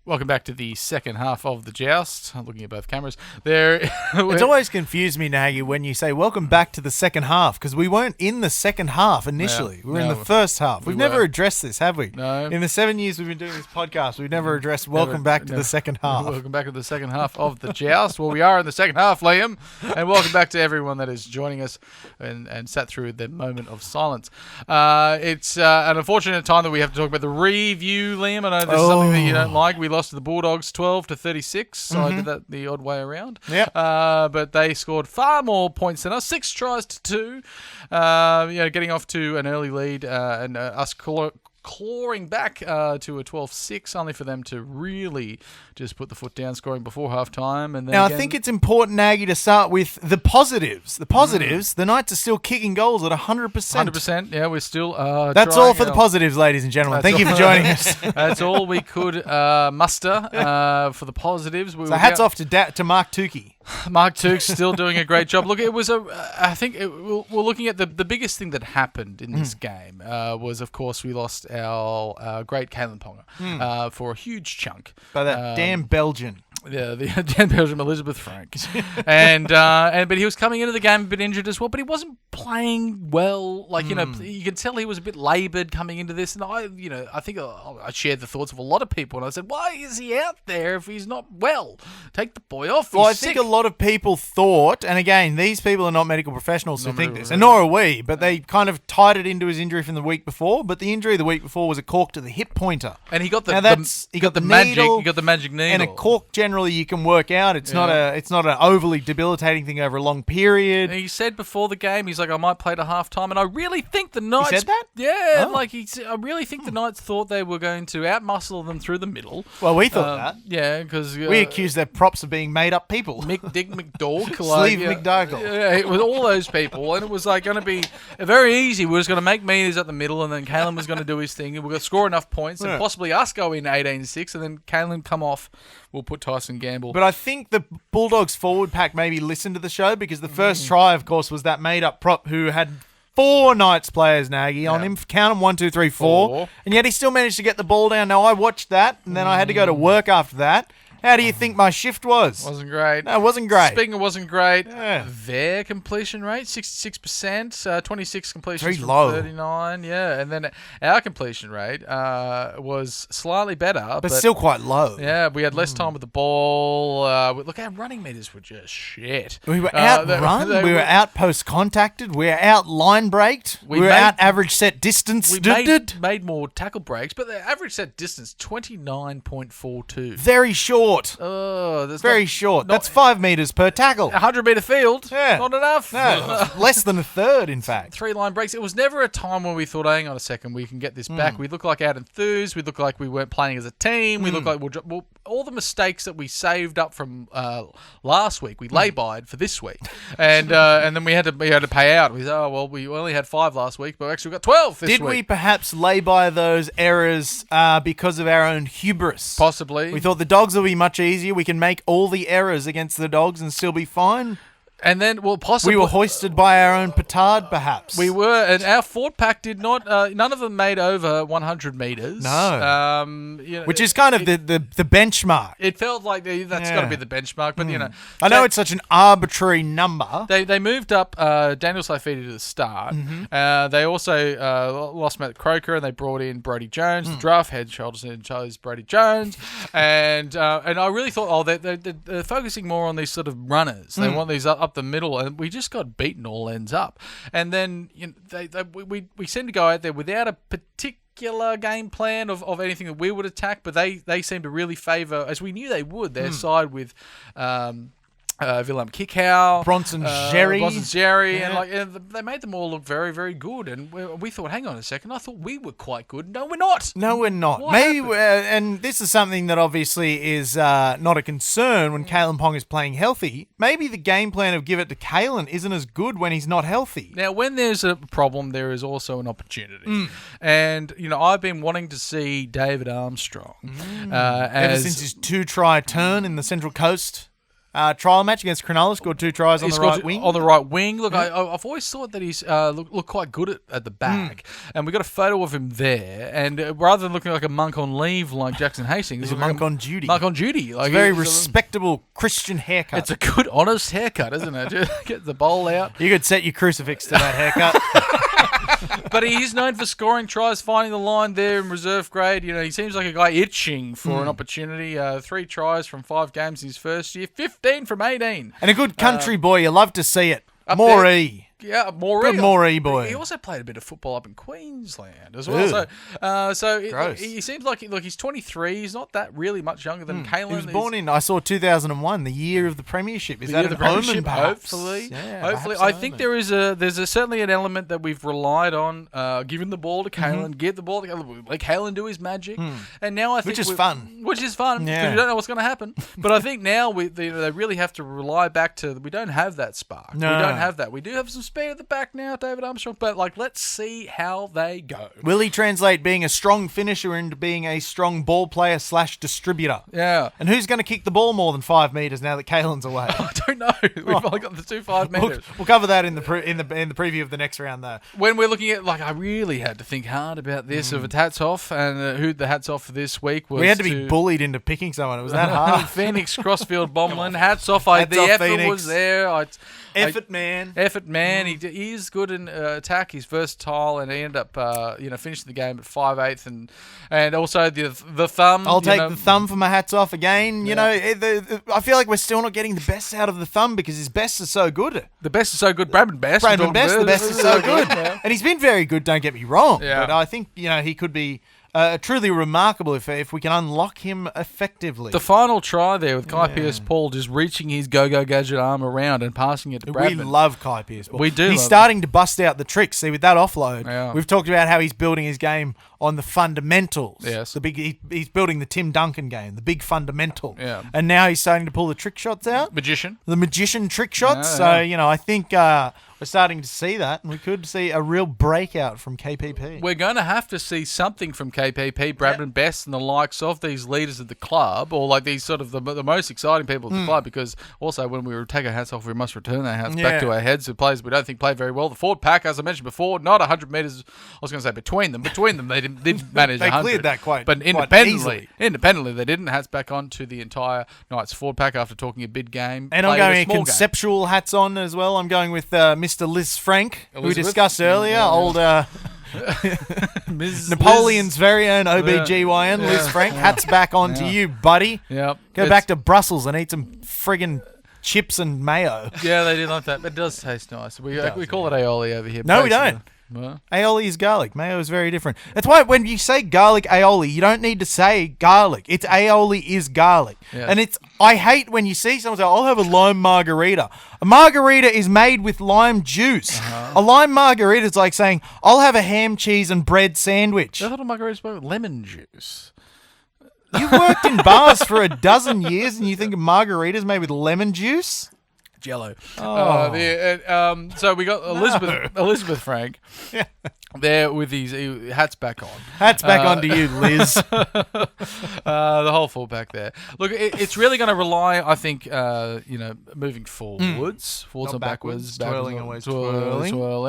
Speaker 4: Welcome back to the second half of the Joust. Looking at both cameras. There,
Speaker 5: it's always confused me, Naggy, when you say welcome back to the second half, because we weren't in the second half initially. We were in the first half. We've never addressed this, have we?
Speaker 4: No.
Speaker 5: In the 7 years we've been doing this podcast, we've never addressed welcome back to the second half.
Speaker 4: Welcome back to the second half of the Joust. Well, we are in the second half, Liam. And welcome back to everyone that is joining us and sat through the moment of silence. It's an unfortunate time that we have to talk about the review, Liam. I know this is something that you don't like. We lost to the Bulldogs 12-36. So I did that the odd way around.
Speaker 5: Yeah.
Speaker 4: But they scored far more points than us. 6 tries to 2. Getting off to an early lead and us clawing back to a 12-6, only for them to really just put the foot down, scoring before half-time. And then
Speaker 5: now, I think it's important, Naggy, to start with the positives. The positives, the Knights are still kicking goals at 100%.
Speaker 4: 100%, yeah, we're still
Speaker 5: That's all for the positives, ladies and gentlemen. Thank you for joining us.
Speaker 4: That's all we could muster for the positives.
Speaker 5: So hats off to Mark Tukey.
Speaker 4: Mark Tukes still doing a great job. Look, it was we're looking at the biggest thing that happened in this game was, of course, we lost our great Kalen Ponga for a huge chunk.
Speaker 5: By that damn Belgian.
Speaker 4: Yeah, the Dan Belgium, Elizabeth Frank, but he was coming into the game a bit injured as well. But he wasn't playing well. Like you can tell he was a bit laboured coming into this. And I think I shared the thoughts of a lot of people, and I said, "Why is he out there if he's not well? Take the boy off."
Speaker 5: Well, I think a lot of people thought, and again, these people are not medical professionals who think this, and nor are we. But they kind of tied it into his injury from the week before. But the injury the week before was a cork to the hip pointer,
Speaker 4: and he got the
Speaker 5: needle,
Speaker 4: he got the magic needle,
Speaker 5: and a cork generally you can work out. It's not an overly debilitating thing over a long period.
Speaker 4: And he said before the game, he's like, I might play to half-time, and I really think the Knights...
Speaker 5: He said that?
Speaker 4: Yeah, I really think the Knights thought they were going to outmuscle them through the middle.
Speaker 5: Well, we thought that.
Speaker 4: Yeah, because...
Speaker 5: we accused their props of being made-up people.
Speaker 4: Mick, Dick, McDork.
Speaker 5: Sleeve McDougall.
Speaker 4: Yeah, it was all those people, and it was like going to be very easy. We were just going to make meters at the middle, and then Kalen was going to do his thing, and we're going to score enough points, and possibly us go in 18-6, and then Kalen come off. We'll put Tyson Gamble.
Speaker 5: But I think the Bulldogs forward pack maybe listened to the show because the first try, of course, was that made-up prop who had 4 Knights players, Naggy, on him. Count them, 1, 2, 3, 4. And yet he still managed to get the ball down. Now, I watched that, and then I had to go to work after that. How do you think my shift was?
Speaker 4: Wasn't great.
Speaker 5: No, it wasn't great.
Speaker 4: Speaking of wasn't great,
Speaker 5: Yeah.
Speaker 4: their completion rate, 66%, 26 completions
Speaker 5: Very
Speaker 4: from
Speaker 5: low.
Speaker 4: 39, yeah. And then our completion rate was slightly better.
Speaker 5: But still quite low.
Speaker 4: Yeah, we had less time with the ball. Look, our running meters were just shit.
Speaker 5: We were outrun. We were outpost contacted. We were out line braked. We were out average set distance.
Speaker 4: We made more tackle breaks, but the average set distance, 29.42.
Speaker 5: Very short. Very short. That's 5 metres per tackle.
Speaker 4: 100-metre field.
Speaker 5: Yeah.
Speaker 4: Not enough.
Speaker 5: No, less than a third, in fact.
Speaker 4: 3 line breaks. It was never a time when we thought, hang on a second, we can get this back. We look like out enthused. We look like we weren't playing as a team. We look like all the mistakes that we saved up from last week, we lay-byed for this week. And then we had to pay out. We said, we only had 5 last week, but actually we got 12 this week.
Speaker 5: Did we perhaps lay by those errors because of our own hubris?
Speaker 4: Possibly.
Speaker 5: We thought the Dogs will be much easier. We can make all the errors against the Dogs and still be fine.
Speaker 4: And then, possibly...
Speaker 5: We were hoisted by our own petard, perhaps.
Speaker 4: We were, and our forward pack did not... none of them made over 100 metres.
Speaker 5: No. Which is kind of the benchmark.
Speaker 4: It felt like that's got to be the benchmark, but,
Speaker 5: I know it's such an arbitrary number.
Speaker 4: They moved up Daniel Saifidi to the start. They also lost Matt Croker, and they brought in Brodie Jones. The draft head chose Brodie Jones. And I really thought, they're focusing more on these sort of runners. They want these up the middle, and we just got beaten all ends up. And then we seem to go out there without a particular game plan of anything that we would attack, but they seem to really favour, as we knew they would, their side with Willem Kickow,
Speaker 5: Bronson Jerry,
Speaker 4: and they made them all look very, very good. And we thought, hang on a second, I thought we were quite good. No, we're not.
Speaker 5: No, we're not. Maybe, and this is something that obviously is not a concern when Kalen Pong is playing healthy. Maybe the game plan of give it to Kalen isn't as good when he's not healthy.
Speaker 4: Now, when there's a problem, there is also an opportunity. And, I've been wanting to see David Armstrong.
Speaker 5: Ever since his 2-try turn in the Central Coast trial match against Cronulla, scored 2 tries on the right wing.
Speaker 4: On the right wing. Look, I've always thought that he's looked quite good at the back. And we got a photo of him there. And rather than looking like a monk on leave like Jackson Hastings,
Speaker 5: he's a monk on duty.
Speaker 4: Monk on duty.
Speaker 5: Like, it's a very respectable Christian haircut.
Speaker 4: It's a good, honest haircut, isn't it? Get the bowl out.
Speaker 5: You could set your crucifix to that haircut.
Speaker 4: But he's known for scoring tries, finding the line there in reserve grade. He seems like a guy itching for an opportunity. 3 tries from 5 games in his first year, 15 from 18.
Speaker 5: And a good country boy. You love to see it.
Speaker 4: Moree. Yeah, Moree.
Speaker 5: Good Moree boy.
Speaker 4: He also played a bit of football up in Queensland as well. So he seems like he's 23. He's not that really much younger than Kalen.
Speaker 5: He was born in, I saw 2001, the year of the premiership. Is that an omen, perhaps?
Speaker 4: Hopefully.
Speaker 5: Yeah,
Speaker 4: hopefully. I think there's certainly an element that we've relied on, giving the ball to Kalen, get the ball to Kalen, let Kalen do his magic. And now I think
Speaker 5: Which is fun,
Speaker 4: because we don't know what's going to happen. But I think now they really have to rely back to, we don't have that spark.
Speaker 5: No.
Speaker 4: We don't have that. We do have some speed at the back now, David Armstrong, but let's see how they go.
Speaker 5: Will he translate being a strong finisher into being a strong ball player / distributor?
Speaker 4: Yeah.
Speaker 5: And who's going to kick the ball more than 5 metres now that Kalen's away?
Speaker 4: I don't know. We've only got the 2 5 metres.
Speaker 5: We'll cover that in the preview of the next round, though.
Speaker 4: When we're looking at, I really had to think hard about this. Of its hats off, and who the hats off for this week was.
Speaker 5: We had to be bullied into picking someone. It was that hard.
Speaker 4: Phoenix Crossfield Bomberlin. Hats off. The effort
Speaker 5: Phoenix.
Speaker 4: Was there.
Speaker 5: Effort man.
Speaker 4: He is good in attack. He's versatile, and he ended up finishing the game at 5/8, and also the thumb.
Speaker 5: I'll take the thumb for my hats off again. I feel like we're still not getting the best out of the thumb because his best is so good.
Speaker 4: The best is so good. Bradman Best.
Speaker 5: The best is so good, and he's been very good. Don't get me wrong,
Speaker 4: yeah.
Speaker 5: But I think he could be. Truly remarkable if we can unlock him effectively.
Speaker 4: The final try there with Kai Pearce-Paul just reaching his go-go gadget arm around and passing it to Bradman.
Speaker 5: We love Kai Pearce-Paul.
Speaker 4: We do.
Speaker 5: He's starting to bust out the tricks. See, with that offload, we've talked about how he's building his game on the fundamentals.
Speaker 4: Yes.
Speaker 5: He's building the Tim Duncan game, the big fundamental.
Speaker 4: Yeah.
Speaker 5: And now he's starting to pull the trick shots out. The magician trick shots. I think we're starting to see that, and we could see a real breakout from KPP.
Speaker 4: We're going to have to see something from KPP, Bradman Best, and the likes of these leaders of the club, or these sort of the most exciting people of the club, because also when we take our hats off, we must return our hats back to our heads of players we don't think play very well. The forward pack, as I mentioned before, not 100 metres, I was going to say between them, they didn't manage 100.
Speaker 5: They cleared that quite
Speaker 4: independently,
Speaker 5: easily.
Speaker 4: They didn't. Hats back on to the entire Knights forward pack after talking a big game.
Speaker 5: And I'm going conceptual hats on as well. I'm going with Mr. Liz Frank, who we discussed earlier. Old Napoleon's very own OBGYN, Liz Frank. Hats back on to you, buddy.
Speaker 4: Yep.
Speaker 5: Go back to Brussels and eat some friggin' chips and mayo.
Speaker 4: Yeah, they did like that. It does taste nice. We call it aioli over here.
Speaker 5: No, we don't.
Speaker 4: What?
Speaker 5: Aioli is garlic. Mayo is very different. That's why when you say garlic aioli, you don't need to say garlic. It's aioli is garlic.
Speaker 4: Yeah.
Speaker 5: And I hate when you see someone say, I'll have a lime margarita. A margarita is made with lime juice. A lime margarita is like saying, I'll have a ham, cheese, and bread sandwich.
Speaker 4: I thought a margarita was made with lemon juice.
Speaker 5: You've worked in bars for a dozen years and you think a margarita is made with lemon juice?
Speaker 4: Jello.
Speaker 5: Oh.
Speaker 4: So we got Elizabeth Frank there with his hats back on.
Speaker 5: Hats back on to you, Liz.
Speaker 4: The whole fullback there. Look, it's really going to rely, I think, moving forwards and backwards,
Speaker 5: twirling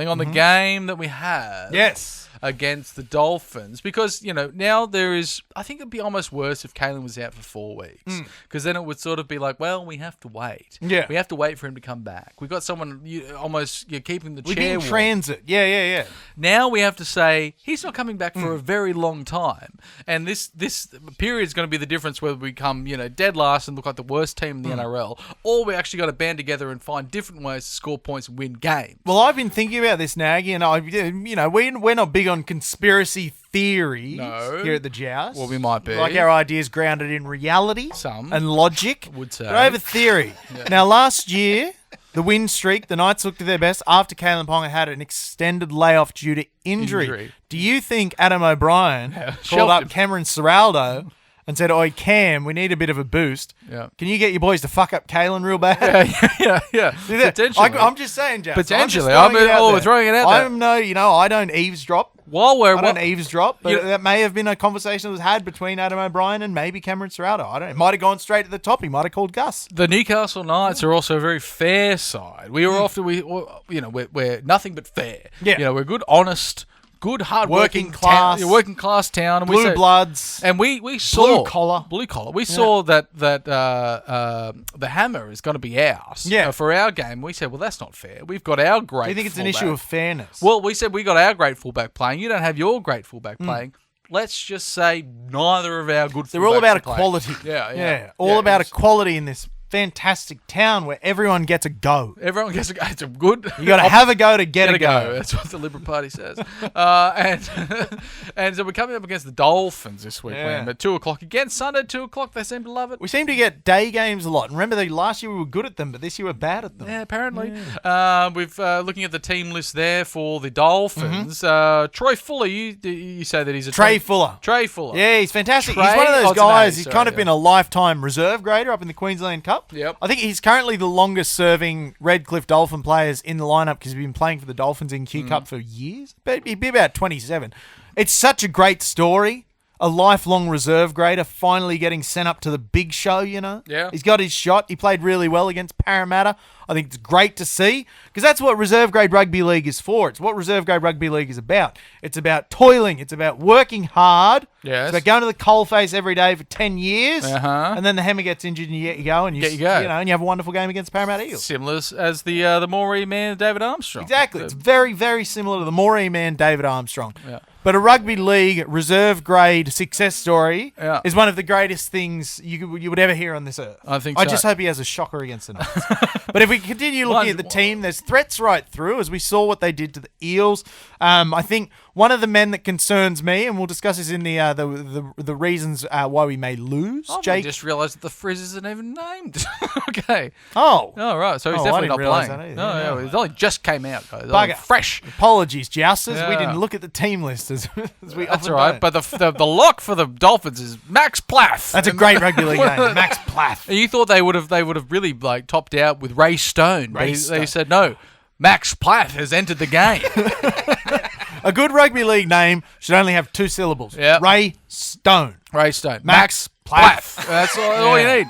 Speaker 4: on the game that we have.
Speaker 5: Yes.
Speaker 4: Against the Dolphins, because now there is, I think it'd be almost worse if Kalen was out for 4 weeks, because then it would sort of be like, well, we have to wait.
Speaker 5: Yeah,
Speaker 4: we have to wait for him to come back. We've got someone you're keeping the chair.
Speaker 5: We're in transit. Yeah.
Speaker 4: Now we have to say he's not coming back for a very long time, and this period is going to be the difference whether we come dead last and look like the worst team in the NRL, or we actually got to band together and find different ways to score points and win games.
Speaker 5: Well, I've been thinking about this, Naggy, and we're not big on on conspiracy theory
Speaker 4: No.
Speaker 5: here at the Joust.
Speaker 4: Well, we might be.
Speaker 5: Like our ideas grounded in reality
Speaker 4: Some
Speaker 5: and logic.
Speaker 4: would say.
Speaker 5: But I have a theory. Now, last year, the win streak, the Knights looked at their best after Kalen Ponga had an extended layoff due to injury. Do you think Adam O'Brien called up Cameron Ciraldo and said, "Oi, Cam, we need a bit of a boost.
Speaker 4: Yeah.
Speaker 5: Can you get your boys to fuck up Kalen real bad?"
Speaker 4: Yeah. Potentially.
Speaker 5: I'm just saying, Jeff.
Speaker 4: Potentially.
Speaker 5: We're
Speaker 4: throwing it out there.
Speaker 5: I don't eavesdrop.
Speaker 4: I
Speaker 5: don't eavesdrop, but that may have been a conversation that was had between Adam O'Brien and maybe Cameron Ciraldo. I don't know. It might have gone straight to the top. He might have called Gus.
Speaker 4: The Newcastle Knights are also a very fair side. We were often, we're nothing but fair.
Speaker 5: Yeah.
Speaker 4: We're good, honest, good, hard-working working class town. And
Speaker 5: Blue bloods.
Speaker 4: And we saw...
Speaker 5: Blue collar.
Speaker 4: We saw that the hammer is going to be ours. For our game, we said, well, that's not fair. We've got our great
Speaker 5: Do you think it's an
Speaker 4: fullback.
Speaker 5: issue of fairness?
Speaker 4: Well, we said we got our great fullback playing. You don't have your great fullback playing. Let's just say neither of our good fullbacks
Speaker 5: They're all about
Speaker 4: are playing.
Speaker 5: equality.
Speaker 4: Yeah.
Speaker 5: All about equality in this fantastic town where everyone gets a go.
Speaker 4: Everyone gets a go. It's a good...
Speaker 5: You got to have a go to get a go.
Speaker 4: That's what the Liberal Party says. And so we're coming up against the Dolphins this week, Liam, at 2 o'clock. Again, Sunday, 2 o'clock. They seem to love it.
Speaker 5: We seem to get day games a lot. And remember, last year we were good at them, but this year we're bad at them.
Speaker 4: Yeah, apparently. We've looking at the team list there for the Dolphins. Troy Fuller, you say that he's a...
Speaker 5: Trey Fuller.
Speaker 4: Yeah,
Speaker 5: he's fantastic. He's one of those guys. He's kind of been a lifetime reserve grader up in the Queensland Cup.
Speaker 4: Yep.
Speaker 5: I think he's currently the longest serving Redcliffe Dolphin players in the lineup because he's been playing for the Dolphins in Q Cup for years. But he'd be about 27. It's such a great story. A lifelong reserve grader finally getting sent up to the big show,
Speaker 4: Yeah.
Speaker 5: He's got his shot. He played really well against Parramatta. I think it's great to see because that's what reserve grade rugby league is for. It's what reserve grade rugby league is about. It's about toiling. It's about working hard.
Speaker 4: Yes.
Speaker 5: It's about going to the coalface every day for 10 years. And then the hammer gets injured and you go and and you have a wonderful game against Parramatta Eagles.
Speaker 4: Similar as the Moree man, David Armstrong.
Speaker 5: Exactly. It's very, very similar to the Moree man, David Armstrong.
Speaker 4: Yeah.
Speaker 5: But a rugby league reserve grade success story is one of the greatest things you would ever hear on this earth.
Speaker 4: I think so.
Speaker 5: I just hope he has a shocker against the Knights. But if we continue looking at the team, there's threats right through, as we saw what they did to the Eels. I think one of the men that concerns me, and we'll discuss this in the reasons why we may lose.
Speaker 4: I just realised that the Frizz isn't even named. Okay.
Speaker 5: Oh,
Speaker 4: right. So he's definitely not playing.
Speaker 5: That either.
Speaker 4: No, it only just came out, guys. Bugger. Fresh.
Speaker 5: Apologies, Jousters. We didn't look at the team list as we
Speaker 4: That's
Speaker 5: often
Speaker 4: all right.
Speaker 5: don't.
Speaker 4: But the lock for the Dolphins is Max Plath.
Speaker 5: That's a great rugby league name, Max Plath.
Speaker 4: And you thought they would have really topped out with Ray Stone. They said no. Max Plath has entered the game.
Speaker 5: A good rugby league name should only have 2 syllables.
Speaker 4: Yep.
Speaker 5: Ray Stone.
Speaker 4: Ray Stone.
Speaker 5: Max Plath.
Speaker 4: That's all you need.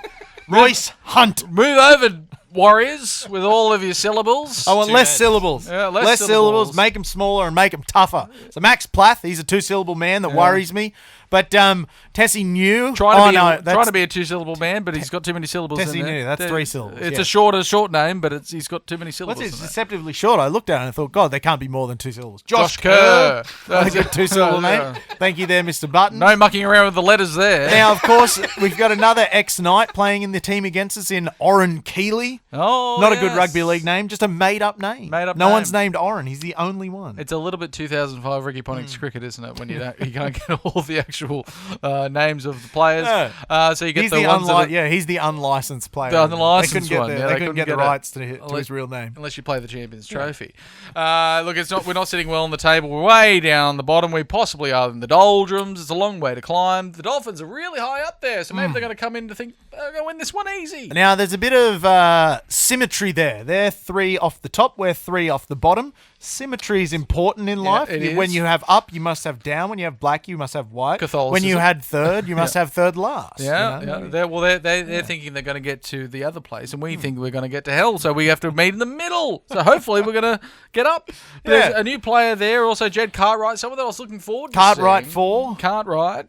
Speaker 5: Royce Hunt.
Speaker 4: Move over, Warriors, with all of your syllables.
Speaker 5: I want less syllables.
Speaker 4: Yeah,
Speaker 5: less syllables. Make them smaller and make them tougher. So Max Plath, he's a 2-syllable man that worries me. But Tessie New...
Speaker 4: Trying to be a 2-syllable man, but he's got too many syllables
Speaker 5: Tessie
Speaker 4: in there.
Speaker 5: New, that's 3 syllables.
Speaker 4: It's a short name, but he's got too many syllables.
Speaker 5: It's deceptively short. I looked at it and I thought, God, they can't be more than 2 syllables.
Speaker 4: Josh Kerr.
Speaker 5: That's a 2-syllable name. Thank you there, Mr. Button.
Speaker 4: No mucking around with the letters there.
Speaker 5: Now, of course, we've got another ex-Knight playing in the team against us in Oren Keeley.
Speaker 4: Oh,
Speaker 5: Not a good rugby league name, just a made-up name. No one's named Oren. He's the only one.
Speaker 4: It's a little bit 2005 Ricky Pontiac's cricket, isn't it? When you can't get all the actual names of the players. So you get
Speaker 5: he's the unlicensed player.
Speaker 4: The unlicensed one.
Speaker 5: They couldn't get the rights to his real name.
Speaker 4: Unless you play the Champions Trophy. Look, we're not sitting well on the table. We're way down the bottom. We possibly are in the doldrums. It's a long way to climb. The Dolphins are really high up there, so maybe they're going to come in to think, they're going to win this one easy.
Speaker 5: Now, there's a bit of symmetry there. They're 3 off the top. We're 3 off the bottom. Symmetry is important in life. When you have up, you must have down. When you have black, you must have white.
Speaker 4: Catholicism.
Speaker 5: When you had third, you must have third last.
Speaker 4: They're thinking they're going to get to the other place, and we think we're going to get to hell, so we have to meet in the middle. So hopefully we're going to get up. There's a new player there, also Jed Cartwright, someone that I was looking forward to seeing. Cartwright.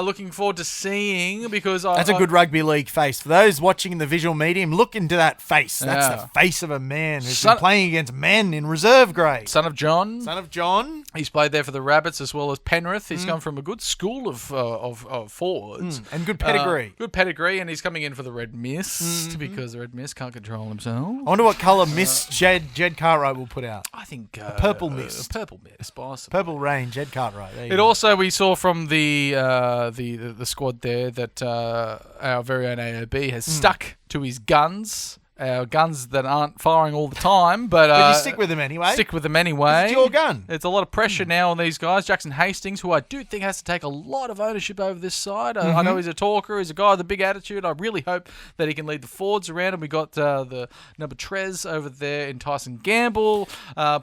Speaker 4: Looking forward to seeing because
Speaker 5: that's a good rugby league face. For those watching in the visual medium, look into that face. That's the face of a man who's been playing against men in reserve reserve grade.
Speaker 4: Son of John.
Speaker 5: Son of John.
Speaker 4: He's played there for the Rabbits as well as Penrith. He's come from a good school of forwards.
Speaker 5: And good pedigree.
Speaker 4: Good pedigree, and he's coming in for the Red Mist because the Red Mist can't control himself.
Speaker 5: I wonder what colour mist Jed Cartwright will put out.
Speaker 4: I think
Speaker 5: purple mist.
Speaker 4: Purple mist, possibly.
Speaker 5: Purple rain, Jed Cartwright. There you
Speaker 4: It
Speaker 5: go.
Speaker 4: also, we saw from the squad there that our very own AOB has stuck to his guns. Our guns that aren't firing all the time, but
Speaker 5: you stick with them anyway.
Speaker 4: Stick with them anyway.
Speaker 5: It's your gun.
Speaker 4: There's a lot of pressure now on these guys. Jackson Hastings, who I do think has to take a lot of ownership over this side. I know he's a talker. He's a guy with a big attitude. I really hope that he can lead the forwards around. And we got the number Trez over there in Tyson Gamble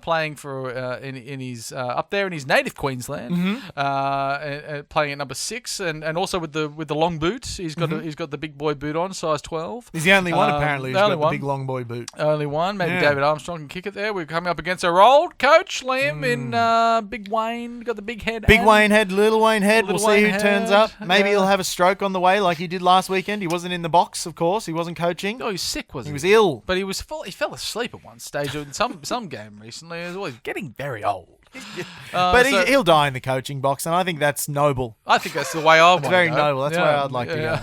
Speaker 4: playing for in his up there in his native Queensland, playing at number 6, and also with the long boot. He's got the big boy boot on, size 12.
Speaker 5: He's the only one apparently who's got the big long boy boot.
Speaker 4: Only one. Maybe David Armstrong can kick it there. We're coming up against our old coach, Liam, in Big Wayne. Got the big head.
Speaker 5: Big Wayne head, little Wayne head. We'll see who turns up. Maybe
Speaker 4: Yeah.
Speaker 5: he'll have a stroke on the way like he did last weekend. He wasn't in the box, of course. He wasn't coaching.
Speaker 4: Oh, he was sick, wasn't he?
Speaker 5: He was ill.
Speaker 4: But he fell asleep at one stage in some game recently as well. He's getting very old.
Speaker 5: But he'll die in the coaching box, and I think that's noble.
Speaker 4: I think that's the way I want
Speaker 5: It's very
Speaker 4: to go.
Speaker 5: noble. That's
Speaker 4: Yeah.
Speaker 5: where I'd like to go.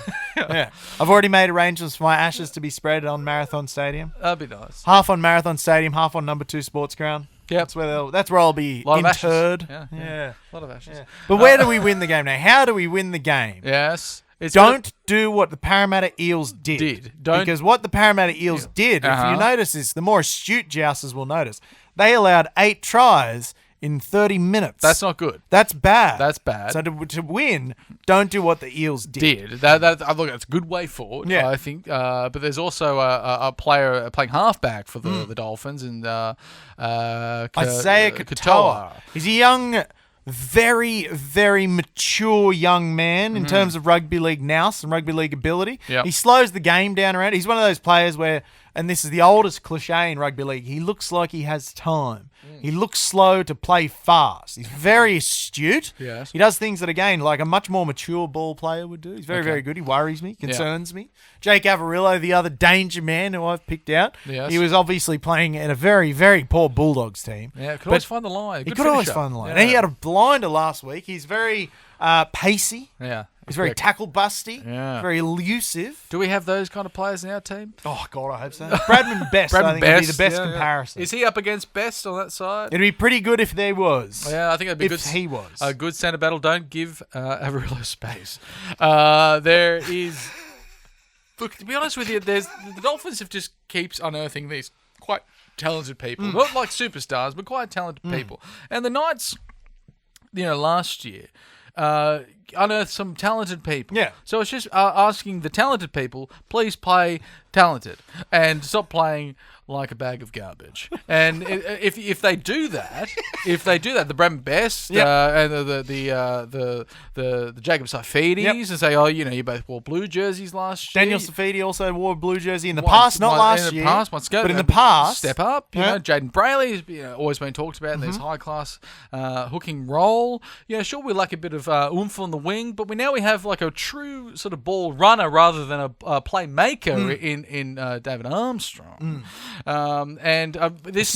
Speaker 5: Yeah. I've already made arrangements for my ashes to be spread on Marathon Stadium.
Speaker 4: That'd be nice.
Speaker 5: Half on Marathon Stadium, half on number 2 Sports Ground.
Speaker 4: Yep.
Speaker 5: That's where I'll be
Speaker 4: Lot of ashes.
Speaker 5: interred.
Speaker 4: Yeah. A lot of ashes.
Speaker 5: But where do we win the game now? How do we win the game?
Speaker 4: Yes. It's
Speaker 5: Don't do what the Parramatta Eels did.
Speaker 4: Don't-
Speaker 5: Because what the Parramatta Eels did, if you notice this, the more astute jousters will notice, they allowed 8 tries in 30 minutes.
Speaker 4: That's not good.
Speaker 5: That's bad.
Speaker 4: That's bad.
Speaker 5: So to win, don't do what the Eels did.
Speaker 4: Look, it's a good way forward,
Speaker 5: Yeah.
Speaker 4: I think. But there's also a player playing halfback for the Dolphins, and
Speaker 5: Isaiah Katoa. He's a young, very, very mature young man in terms of rugby league nous and rugby league ability.
Speaker 4: Yep.
Speaker 5: He slows the game down around. He's one of those players where, and this is the oldest cliche in rugby league, he looks like he has time. He looks slow to play fast. He's very astute.
Speaker 4: Yes.
Speaker 5: He does things that, again, like a much more mature ball player would do. He's very, very good. He worries me, concerns me. Jake Averillo, the other danger man who I've picked out.
Speaker 4: Yes.
Speaker 5: He was obviously playing in a very, very poor Bulldogs team.
Speaker 4: Yeah, could always find the line.
Speaker 5: He could always find the line.
Speaker 4: Yeah.
Speaker 5: And he had a blinder last week. He's very pacey.
Speaker 4: Yeah.
Speaker 5: He's very tackle busty.
Speaker 4: Yeah.
Speaker 5: Very elusive.
Speaker 4: Do we have those kind of players in our team?
Speaker 5: Oh, God, I hope so. Bradman Best, I think, would be the best comparison.
Speaker 4: Is he up against Best on that side?
Speaker 5: It'd be pretty good if there was.
Speaker 4: Yeah, I think it'd be
Speaker 5: if
Speaker 4: good.
Speaker 5: he was.
Speaker 4: A good centre battle. Don't give Averillo space. There is... Look, to be honest with you, the Dolphins have just keeps unearthing these quite talented people. Not like superstars, but quite talented people. And the Knights, last year... unearth some talented people.
Speaker 5: Yeah.
Speaker 4: So it's just asking the talented people, please play talented and stop playing like a bag of garbage. And if they do that, the Bradman Best and the Jacob Saifidis and say, you both wore blue jerseys last year.
Speaker 5: Daniel Saifidi also wore a blue jersey in the past, not last year.
Speaker 4: In the past, once ago,
Speaker 5: but in the past,
Speaker 4: step up. You know, Jaden Brayley has always been talked about in this high class hooking role. Sure, we lack a bit of oomph on the wing, but we have like a true sort of ball runner rather than a playmaker in David Armstrong. This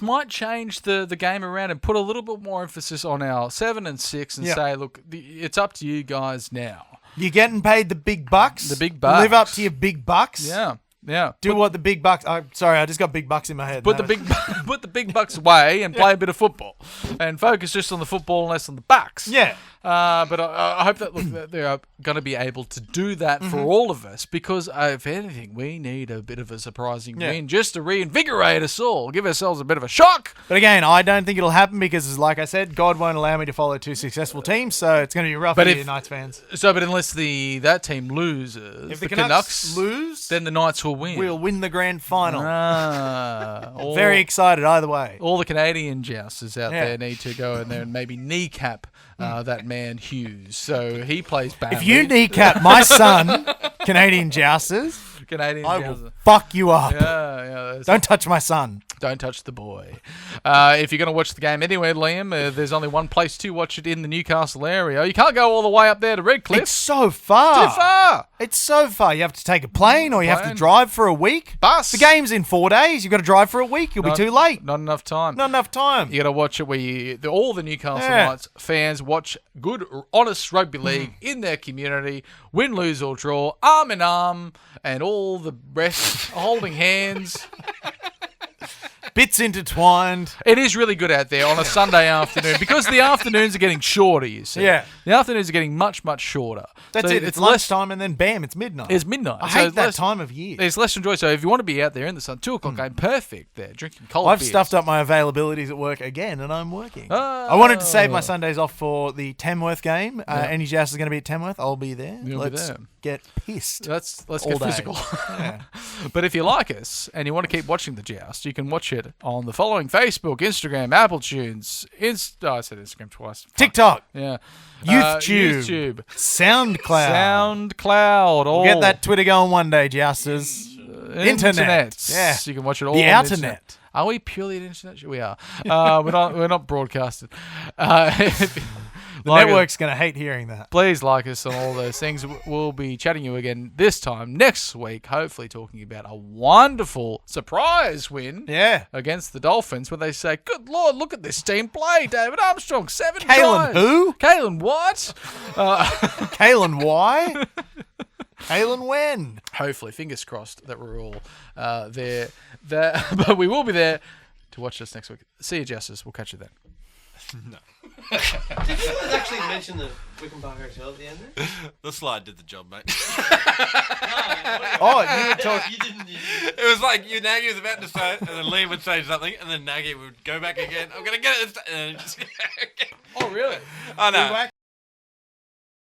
Speaker 4: might change the game around and put a little bit more emphasis on our 7 and 6 and say, look, it's up to you guys now.
Speaker 5: You're getting paid the big bucks.
Speaker 4: The big bucks.
Speaker 5: Live up to your big bucks.
Speaker 4: Yeah. Yeah.
Speaker 5: Do what the big bucks. Sorry, I just got big bucks in my head.
Speaker 4: Put the big bucks away and play a bit of football, and focus just on the football and less on the bucks.
Speaker 5: Yeah.
Speaker 4: But I hope that they are going to be able to do that for all of us, because if anything, we need a bit of a surprising win just to reinvigorate us all, give ourselves a bit of a shock.
Speaker 5: But again, I don't think it'll happen because, like I said, God won't allow me to follow 2 successful teams, so it's going to be rough for you Knights fans.
Speaker 4: But unless that team loses,
Speaker 5: if the Canucks lose,
Speaker 4: then the Knights will win.
Speaker 5: We'll win the grand final.
Speaker 4: Very
Speaker 5: excited either way.
Speaker 4: All the Canadian jousters out there need to go in there and maybe kneecap that man Hughes. So he plays badly.
Speaker 5: If you kneecap my son, Canadian jousters, I will fuck you up.
Speaker 4: Yeah.
Speaker 5: Don't touch my son.
Speaker 4: Don't touch the boy. If you're going to watch the game anywhere, Liam, there's only one place to watch it in the Newcastle area. You can't go all the way up there to Redcliffe.
Speaker 5: It's so far.
Speaker 4: Too far.
Speaker 5: It's so far. You have to take a plane or you have to drive for a week.
Speaker 4: Bus.
Speaker 5: The game's in 4 days. You've got to drive for a week. You'll be too late.
Speaker 4: Not enough time.
Speaker 5: Not enough time.
Speaker 4: You got to watch it where all the Newcastle Knights fans watch good, honest rugby league in their community, win, lose or draw, arm in arm, and all the rest, holding hands.
Speaker 5: Bits intertwined.
Speaker 4: It is really good out there on a Sunday afternoon because the afternoons are getting shorter, you see.
Speaker 5: Yeah.
Speaker 4: The afternoons are getting much, much shorter.
Speaker 5: That's it. It's lunchtime and then bam, it's midnight.
Speaker 4: It's midnight.
Speaker 5: I hate that time of year.
Speaker 4: There's less to enjoy. So if you want to be out there in the sun, 2 o'clock game, perfect there, drinking cold
Speaker 5: I've
Speaker 4: beers.
Speaker 5: stuffed up my availabilities at work again and I'm working. I wanted to save my Sundays off for the Tamworth game. Any Joust is going to be at Tamworth. I'll be there. Let's get pissed.
Speaker 4: Let's
Speaker 5: all
Speaker 4: get
Speaker 5: day.
Speaker 4: physical.
Speaker 5: Yeah.
Speaker 4: But if you like us and you want to keep watching the Joust, you can watch it on the following Facebook, Instagram, Apple Tunes, I said Instagram twice.
Speaker 5: TikTok.
Speaker 4: Yeah.
Speaker 5: YouTube. SoundCloud.
Speaker 4: SoundCloud.
Speaker 5: We'll get that Twitter going one day, Jousters. Internet. Yeah.
Speaker 4: You can watch it all
Speaker 5: The
Speaker 4: on
Speaker 5: Outernet.
Speaker 4: the internet. Are we purely an internet? We are. We're not broadcasted.
Speaker 5: The network's going to hate hearing that.
Speaker 4: Please like us on all those things. We'll be chatting you again this time next week, hopefully talking about a wonderful surprise win against the Dolphins when they say, good Lord, look at this team play. David Armstrong, 7 tries.
Speaker 5: Kalen who?
Speaker 4: Kalen what?
Speaker 5: Kalen why? Kalen when?
Speaker 4: Hopefully, fingers crossed that we're all there. But we will be there to watch this next week. See you, Justice. We'll catch you then.
Speaker 6: No. Did you guys actually mention the Wickham Park Hotel at the end there?
Speaker 7: The slide did the job, mate.
Speaker 5: You were talking.
Speaker 6: You didn't.
Speaker 7: It was like Naggy was about to say it, and then Liam would say something, and then Naggy would go back again. I'm going to get it. And then just...
Speaker 4: Oh, really?
Speaker 7: I know.